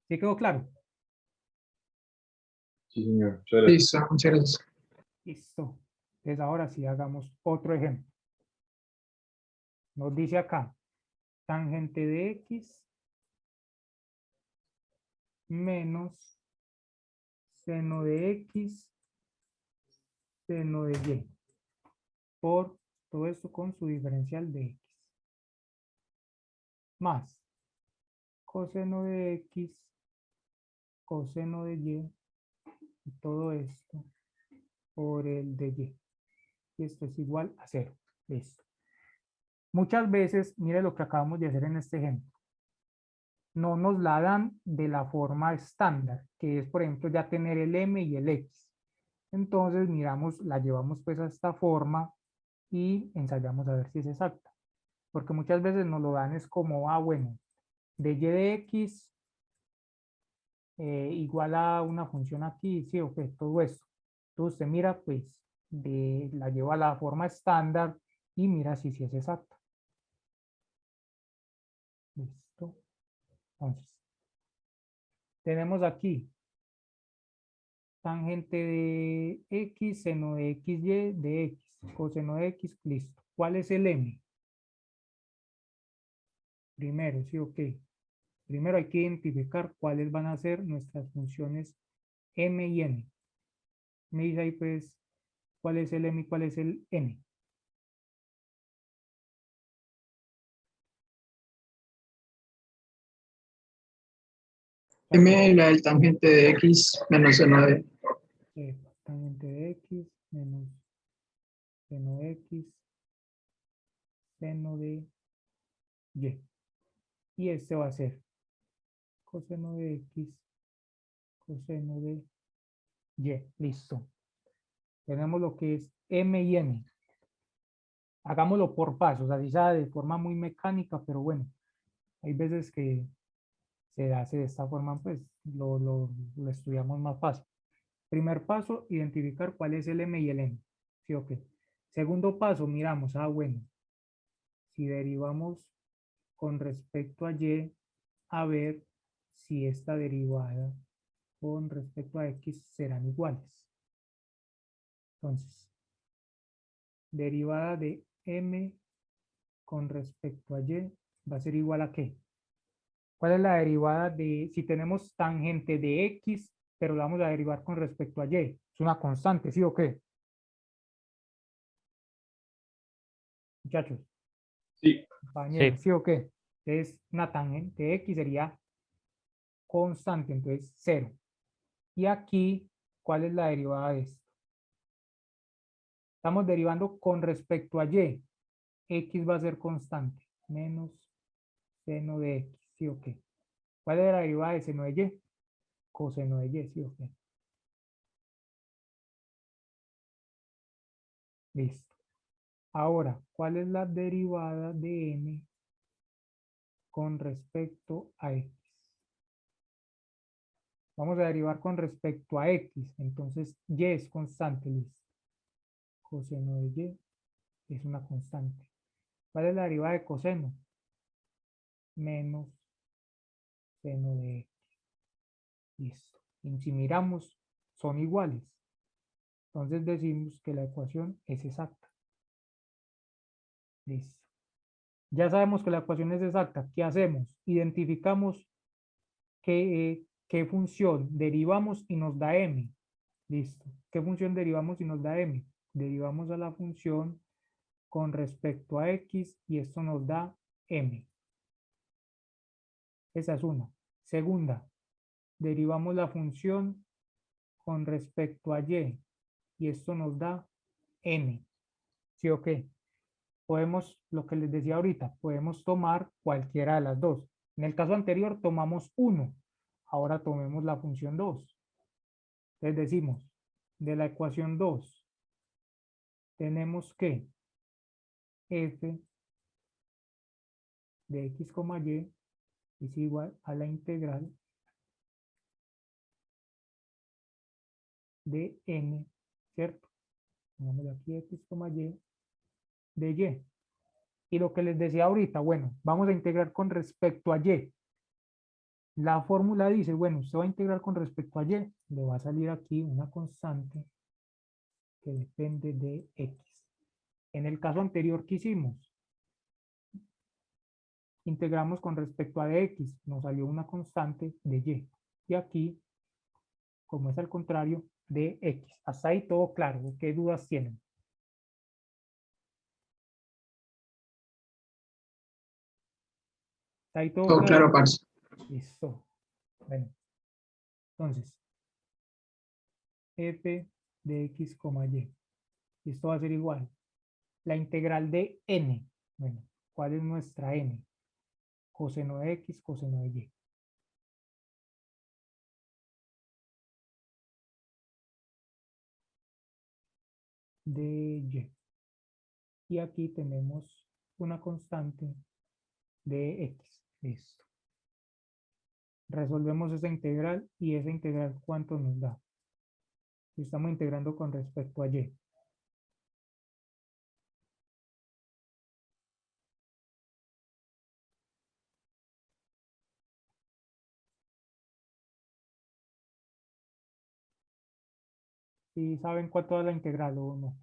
¿Sí quedó claro? Sí, señor. Muchas gracias. Listo, muchas gracias. Listo. Entonces ahora sí hagamos otro ejemplo. Nos dice acá, tangente de x menos seno de x, seno de y, por todo esto con su diferencial de x, más coseno de x, coseno de y todo esto por el de y. Y esto es igual a 0. Listo. Muchas veces, mire lo que acabamos de hacer en este ejemplo. No nos la dan de la forma estándar, que es, por ejemplo, ya tener el m y el x. Entonces, miramos, la llevamos pues a esta forma y ensayamos a ver si es exacta. Porque muchas veces nos lo dan es como, bueno, de y de x igual a una función aquí, sí, ok, todo esto. Entonces usted mira, pues, la lleva a la forma estándar y mira si es exacta. Listo. Entonces, tenemos aquí tangente de x, seno de xy de x, coseno de x, listo. ¿Cuál es el m? Primero, sí, ok. Primero hay que identificar cuáles van a ser nuestras funciones m y n. Me dice ahí pues cuál es el m y cuál es el n. M, la del tangente de X menos seno de. Tangente de x menos seno de x, seno de y. Y este va a ser coseno de x, coseno de y. Listo. Tenemos lo que es m y n. Hagámoslo por pasos, así sea de forma muy mecánica, pero bueno, hay veces que se hace de esta forma, pues lo estudiamos más fácil. Primer paso, identificar cuál es el m y el n. ¿Sí o qué? Segundo paso, miramos, bueno, si derivamos con respecto a y, a ver si esta derivada con respecto a x serán iguales. Entonces, derivada de m con respecto a y va a ser igual a ¿qué? ¿Cuál es la derivada de, si tenemos tangente de x, pero la vamos a derivar con respecto a y? Es una constante, ¿sí o qué? Muchachos, Sí, compañeros, Sí. ¿sí o qué? Entonces, una tangente de x sería constante, entonces 0. Y aquí, ¿cuál es la derivada de esto? Estamos derivando con respecto a y. X va a ser constante, menos seno de x, ¿sí o qué? ¿Cuál es la derivada de seno de y? Coseno de y, ¿sí o qué? Listo. Ahora, ¿cuál es la derivada de n con respecto a x? Vamos a derivar con respecto a x, entonces y es constante, listo. Coseno de y es una constante. ¿Cuál es la derivada de coseno? Menos seno de x. Listo. Y si miramos, son iguales. Entonces decimos que la ecuación es exacta. Listo. Ya sabemos que la ecuación es exacta. ¿Qué hacemos? Identificamos qué función derivamos y nos da m. Listo. ¿Qué función derivamos y nos da m? Derivamos a la función con respecto a x y esto nos da m. Esa es una. Segunda, derivamos la función con respecto a y y esto nos da n. ¿Sí o qué? Podemos, lo que les decía ahorita, podemos tomar cualquiera de las dos. En el caso anterior tomamos 1, ahora tomemos la función 2. Entonces decimos, de la ecuación 2, tenemos que f de x, y es igual a la integral de n, ¿cierto? Pongámosle aquí x, y de y. Y lo que les decía ahorita, bueno, vamos a integrar con respecto a y. La fórmula dice, bueno, usted va a integrar con respecto a y, le va a salir aquí una constante que depende de x. En el caso anterior que hicimos, integramos con respecto a de x, nos salió una constante de y. Y aquí, como es al contrario, de x. Hasta ahí todo claro, ¿qué dudas tienen? ¿Está ahí todo Todo claro? claro, parce. Listo. Bueno, entonces, f de x, y. Esto va a ser igual. La integral de n. Bueno, ¿cuál es nuestra n? Coseno de x, coseno de y. De y. Y aquí tenemos una constante de x. Listo. Resolvemos esa integral y esa integral ¿cuánto nos da? Si estamos integrando con respecto a y. ¿Sí saben cuánto da la integral o no?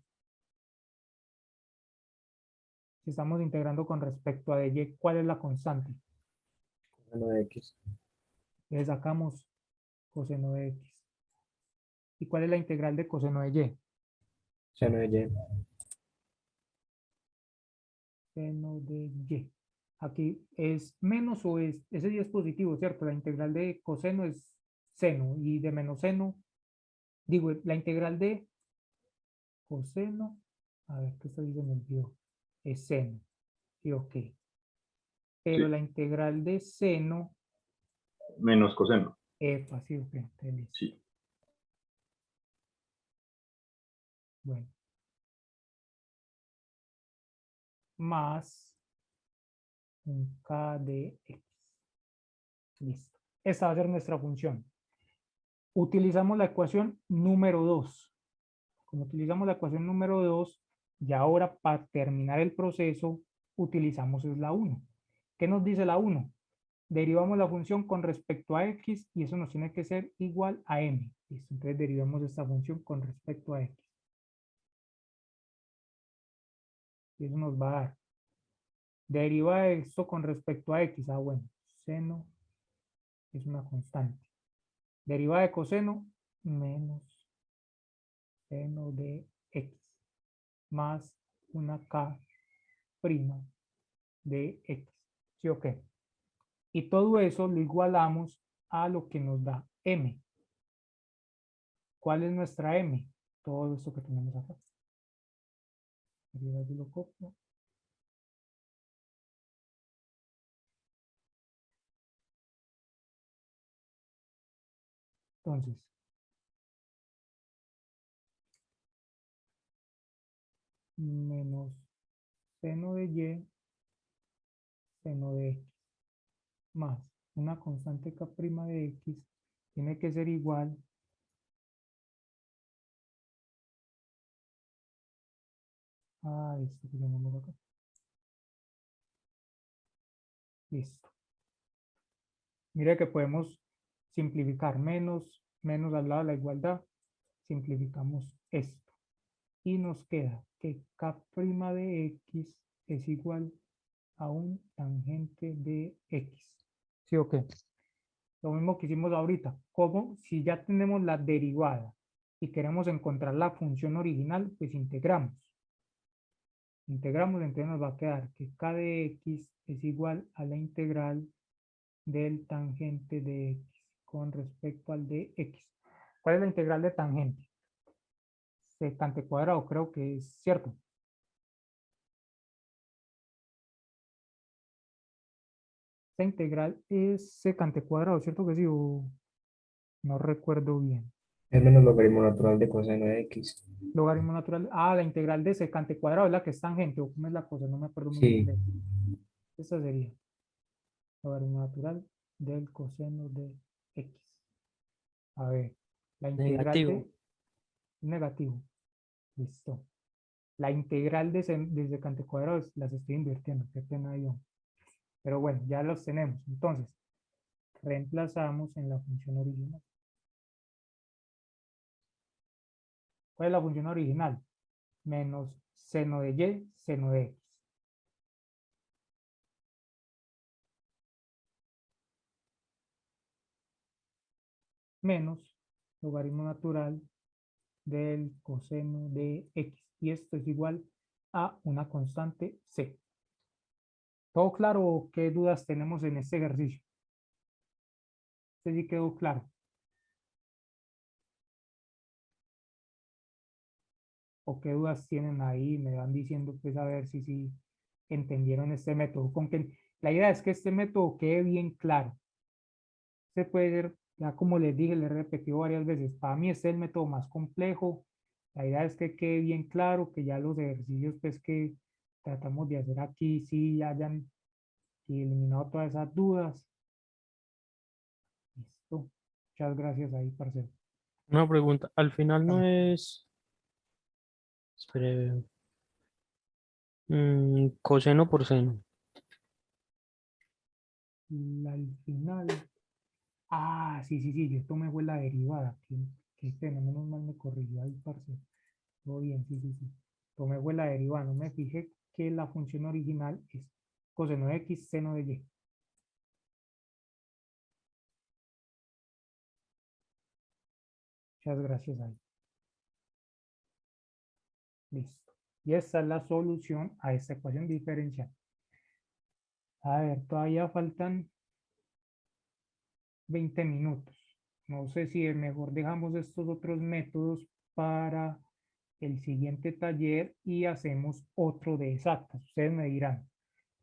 Si estamos integrando con respecto a de y, ¿cuál es la constante? Coseno de x. Le sacamos coseno de x. ¿Y cuál es la integral de coseno de y? Seno de y. Seno de y. Aquí es menos o es, ese y es positivo, ¿cierto? La integral de coseno es seno y de menos seno, digo, la integral de coseno, a ver, ¿qué estoy diciendo? Me olvidó. Es seno, sí, ok. Pero Sí, la integral de seno, menos coseno. sí, ok, entonces listo. Sí. Bueno, más un k de x. Listo. Esta va a ser nuestra función. Utilizamos la ecuación número 2. Como utilizamos la ecuación número 2, y ahora para terminar el proceso, utilizamos es la 1. ¿Qué nos dice la 1? Derivamos la función con respecto a x y eso nos tiene que ser igual a m. ¿Listo? Entonces derivamos esta función con respecto a x. Y eso nos va a dar. Deriva esto con respecto a x. Ah, bueno, seno es una constante. Deriva de coseno menos seno de x más una k prima de x. ¿Sí o qué? Y todo eso lo igualamos a lo que nos da m. ¿Cuál es nuestra m? Todo esto que tenemos acá. Yo lo copio. Entonces, menos seno de y, seno de x, más una constante k' de x, tiene que ser igual a esto que llamamos acá. Listo. Mire que podemos simplificar menos menos al lado de la igualdad, simplificamos esto. Y nos queda que k' de x es igual a un tangente de x. ¿Sí o qué? Lo mismo que hicimos ahorita. Como si ya tenemos la derivada y queremos encontrar la función original, pues integramos. Integramos, entonces nos va a quedar que k de x es igual a la integral del tangente de x con respecto al de x. ¿Cuál es la integral de tangente? Secante cuadrado, creo que es cierto. Esta integral es secante cuadrado, ¿cierto que sí? O no recuerdo bien. Es menos logaritmo natural de coseno de x. Logaritmo natural. Ah, la integral de secante cuadrado es la que es tangente, o cómo es la cosa, no me acuerdo muy bien Sí, de eso. Esta sería logaritmo natural del coseno de x. A ver, la integral Negativo. de negativo. Listo. La integral de secante cuadrado las estoy invirtiendo, qué pena yo. Pero bueno, ya los tenemos. Entonces, reemplazamos en la función original. ¿Cuál es la función original? Menos seno de y, seno de x. Menos logaritmo natural del coseno de x. Y esto es igual a una constante c. ¿Todo claro o qué dudas tenemos en este ejercicio? Este sí quedó claro. ¿O qué dudas tienen ahí? Me van diciendo pues a ver si entendieron este método. Con que la idea es que este método quede bien claro. Se puede ser, ya como les dije, les he repetido varias veces, para mí este es el método más complejo. La idea es que quede bien claro, que ya los ejercicios pues que tratamos de hacer aquí sí hayan eliminado todas esas dudas. Listo. Muchas gracias ahí, parcero. Una pregunta. Al final no Dale. es. Espere. Coseno por seno. Al final. Ah, sí, yo tomé fue la derivada. Qué pena, menos mal me corrigió ahí, parcero. Todo bien, sí. Tomé fue la derivada, no me fijé que la función original es coseno de x, seno de y. Muchas gracias ahí. Listo. Y esta es la solución a esta ecuación diferencial. A ver, todavía faltan 20 minutos. No sé si es mejor dejamos estos otros métodos para el siguiente taller y hacemos otro de exactas. Ustedes me dirán.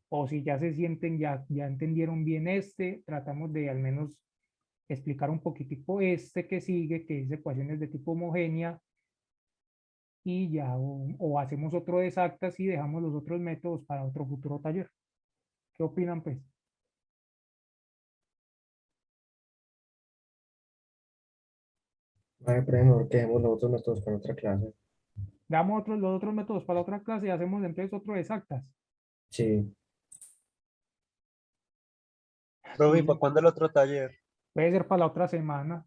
O si ya se sienten, ya entendieron bien este, tratamos de al menos explicar un poquitico este que sigue, que es ecuaciones de tipo homogénea, y ya, o hacemos otro de exactas y dejamos los otros métodos para otro futuro taller. ¿Qué opinan, pues? vale, pero es mejor que dejemos los otros métodos para otra clase. Damos los otros métodos para otra clase y hacemos entonces otro de exactas. Sí, Profe, ¿y Sí, para cuándo el otro taller? puede ser para la otra semana.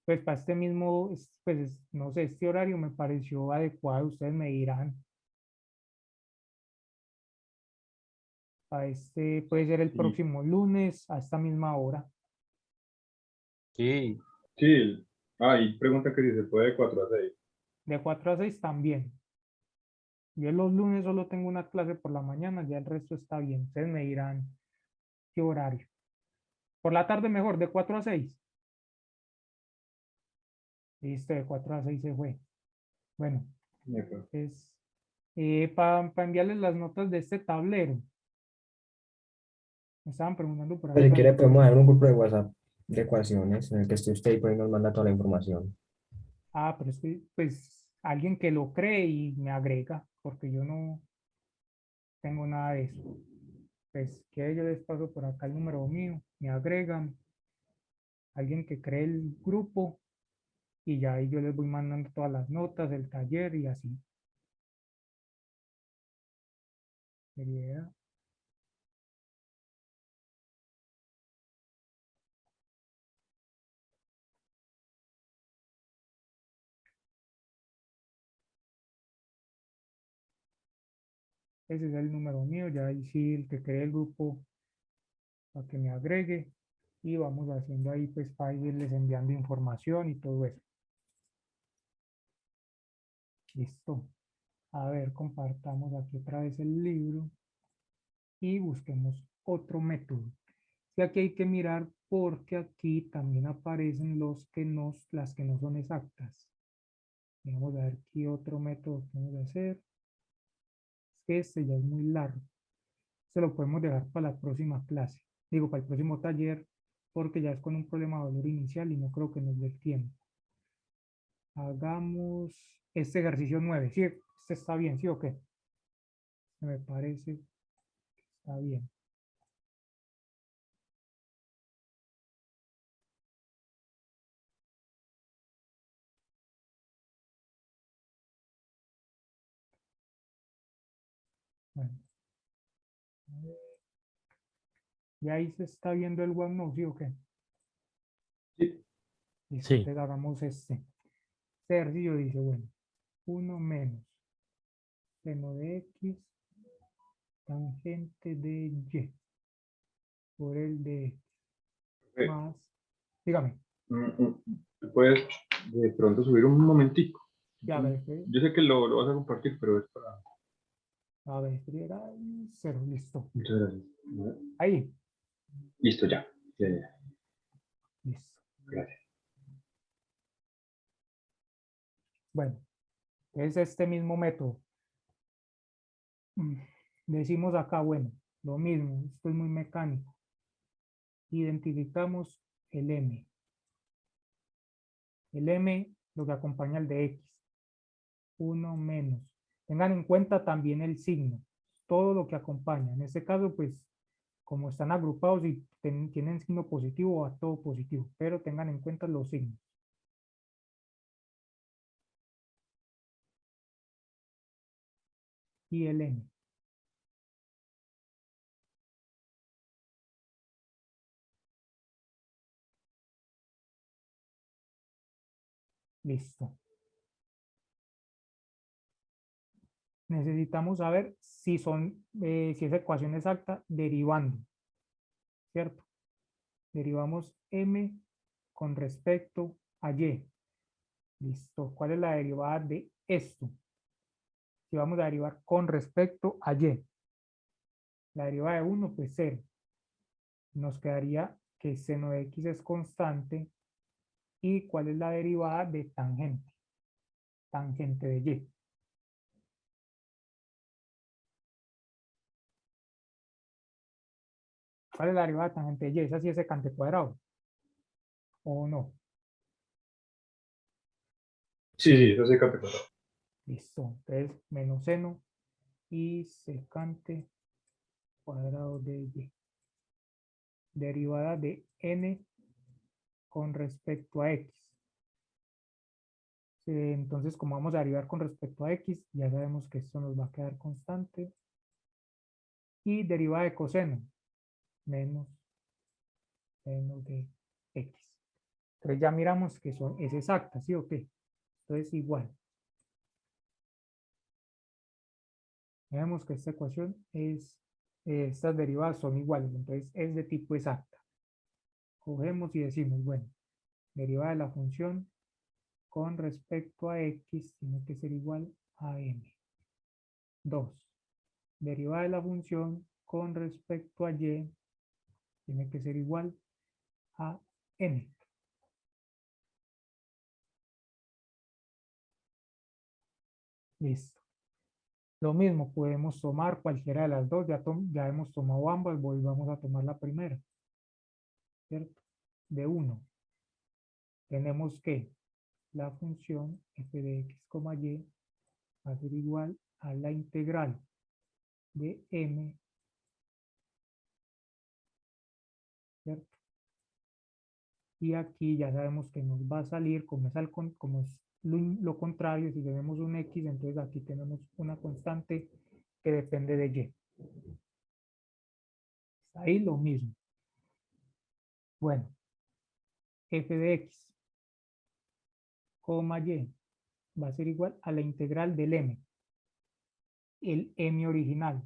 Pues para este mismo, no sé, este horario me pareció adecuado, ustedes me dirán. A este puede ser el Sí, próximo lunes a esta misma hora. Sí. sí. Y pregunta que si se puede de 4 a 6. De 4 a 6 también. Yo los lunes solo tengo una clase por la mañana, ya el resto está bien. Ustedes me dirán qué horario. Por la tarde mejor, de 4 a 6. Listo, de 4 a 6 se fue. Bueno, es para enviarles las notas de este tablero. Me estaban preguntando por pues si acá. quiere podemos dejar un grupo de WhatsApp de ecuaciones en el que esté usted y pues ahí nos manda toda la información. Ah, pero es que, pues, alguien que lo cree y me agrega, porque yo no tengo nada de eso. Pues, que yo les paso por acá el número mío, me agregan, alguien que cree el grupo, y ya ahí yo les voy mandando todas las notas del taller y así. Sería Ese es el número mío, ya ahí sí el que cree el grupo para que me agregue y vamos haciendo ahí pues para irles enviando información y todo eso. Listo. A ver, compartamos aquí otra vez el libro y busquemos otro método. Y aquí hay que mirar porque aquí también aparecen las que no son exactas. Vamos a ver qué otro método podemos hacer. Es que este ya es muy largo. Se lo podemos dejar para la próxima clase. Digo, para el próximo taller, porque ya es con un problema de valor inicial y no creo que nos dé tiempo. Hagamos este ejercicio 9. ¿Sí? Este está bien, ¿sí o qué? Me parece que está bien. Bueno. A ver. Y ahí se está viendo el OneNote, ¿sí o qué? Sí. Listo, Sí. entonces hagamos este. Este ejercicio dice, bueno, 1 menos seno de X tangente de Y por el de X más, dígame, ¿Tú puedes de pronto subir un momentico? ya ver, Yo sé que lo vas a compartir, pero es para... a ver, era 0, listo. Muchas gracias. Ahí, Listo, ya. Ya. listo. Gracias. Bueno, es este mismo método. Decimos acá, bueno, lo mismo, esto es muy mecánico. Identificamos el M. El M, lo que acompaña al de X. 1 menos. Tengan en cuenta también el signo, todo lo que acompaña. En este caso, pues, como están agrupados y tienen signo positivo, va todo positivo, pero tengan en cuenta los signos. Y el N. Listo. Necesitamos saber si si esa ecuación es exacta derivando, ¿cierto? Derivamos M con respecto a Y. Listo. ¿Cuál es la derivada de esto? Si vamos a derivar con respecto a Y. La derivada de 1, pues 0. Nos quedaría que seno de X es constante. ¿Y cuál es la derivada de tangente? Tangente de Y. ¿Cuál es la derivada de tangente de Y? ¿Esa sí es secante cuadrado? ¿O no? Sí, sí, eso sí, categoría. Listo. Entonces, menos seno y secante cuadrado de Y. Derivada de N con respecto a X. Entonces, como vamos a derivar con respecto a X, ya sabemos que esto nos va a quedar constante. Y derivada de coseno, menos seno de X. Entonces ya miramos que es exacta, ¿sí o qué? Entonces igual. Vemos que esta ecuación estas derivadas son iguales, entonces es de tipo exacta. Cogemos y decimos, bueno, derivada de la función con respecto a X tiene que ser igual a M. 2. Derivada de la función con respecto a Y tiene que ser igual a N. Listo. Lo mismo, podemos tomar cualquiera de las dos, ya hemos tomado ambas, volvamos a tomar la primera, ¿cierto? De 1. Tenemos que la función f de x, y va a ser igual a la integral de m, ¿cierto? Y aquí ya sabemos que nos va a salir, como es lo contrario, si tenemos un x, entonces aquí tenemos una constante que depende de y. Ahí lo mismo. Bueno, f de x, y va a ser igual a la integral del m. el m original,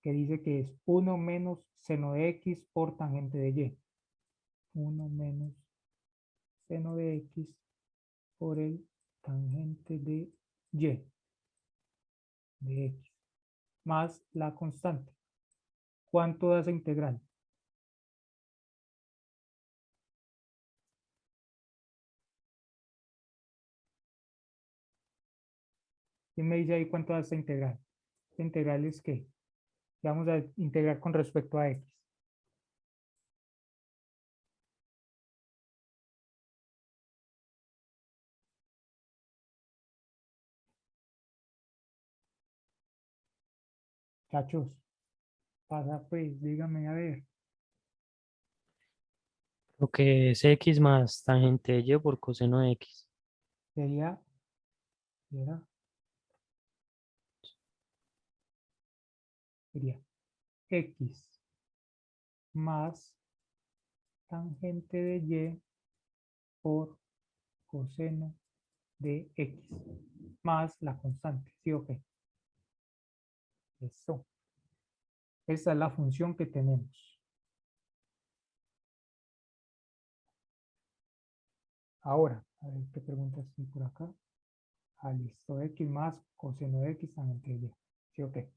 que dice que es 1 menos seno de x por tangente de y. 1 menos seno de x por el tangente de y de x más la constante. ¿Cuánto da esa integral? ¿Quién me dice ahí cuánto da esta integral? Esta integral es ¿qué? Vamos a integrar con respecto a x. Muchachos, pasa pues, dígame a ver. Lo que es x más tangente de y por coseno de x. Sería x más tangente de y por coseno de x más la constante, ¿sí o qué? Eso. Esa es la función que tenemos. Ahora, a ver qué preguntas hay por acá. Ah, listo, x más coseno de x tangente de y, ¿sí o qué?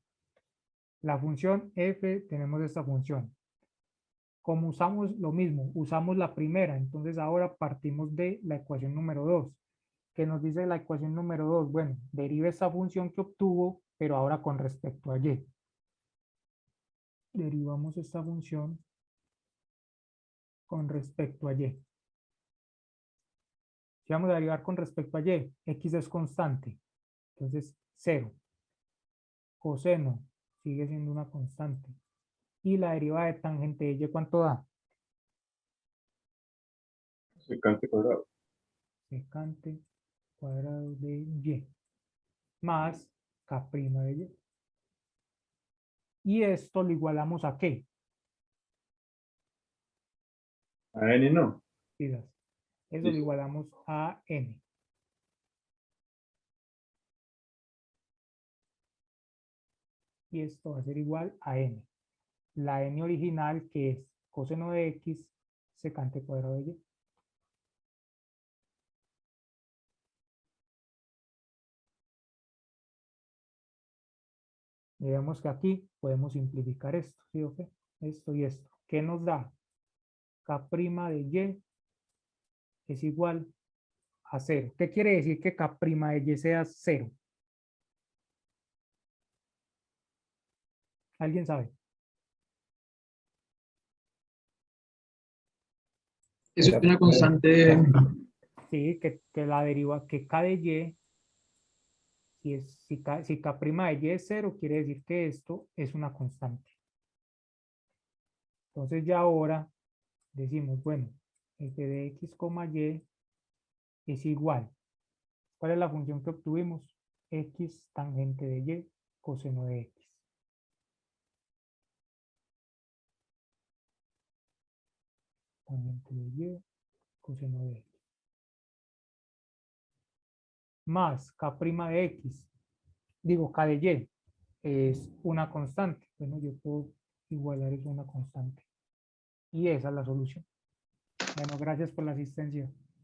La función f, tenemos esta función. Como usamos lo mismo, usamos la primera, entonces ahora partimos de la ecuación número 2. ¿Qué nos dice la ecuación número 2? Bueno, deriva esta función que obtuvo, pero ahora con respecto a y. Derivamos esta función con respecto a y. Si vamos a derivar con respecto a y, x es constante, entonces 0. Coseno sigue siendo una constante. Y la derivada de tangente de y, ¿cuánto da? Secante cuadrado. Secante cuadrado de y más k' de y. Y esto lo igualamos a ¿qué? A n no. Fijas, eso lo Listo. igualamos a n. Y esto va a ser igual a n. La n original, que es coseno de x secante cuadrado de y. Y vemos que aquí podemos simplificar esto, ¿sí o qué? Esto y esto. ¿Qué nos da? K' de y es igual a 0. ¿Qué quiere decir que K' de y sea 0? ¿Alguien sabe? Es una constante. Sí, que la deriva, que K de y, si K' de y es 0, quiere decir que esto es una constante. Entonces ya ahora decimos, bueno, f de x, y es igual. ¿Cuál es la función que obtuvimos? X tangente de y coseno de x. Tangente de y coseno de x. Más k' de x. Digo, k de y es una constante. Bueno, yo puedo igualar eso a una constante. Y esa es la solución. Bueno, gracias por la asistencia.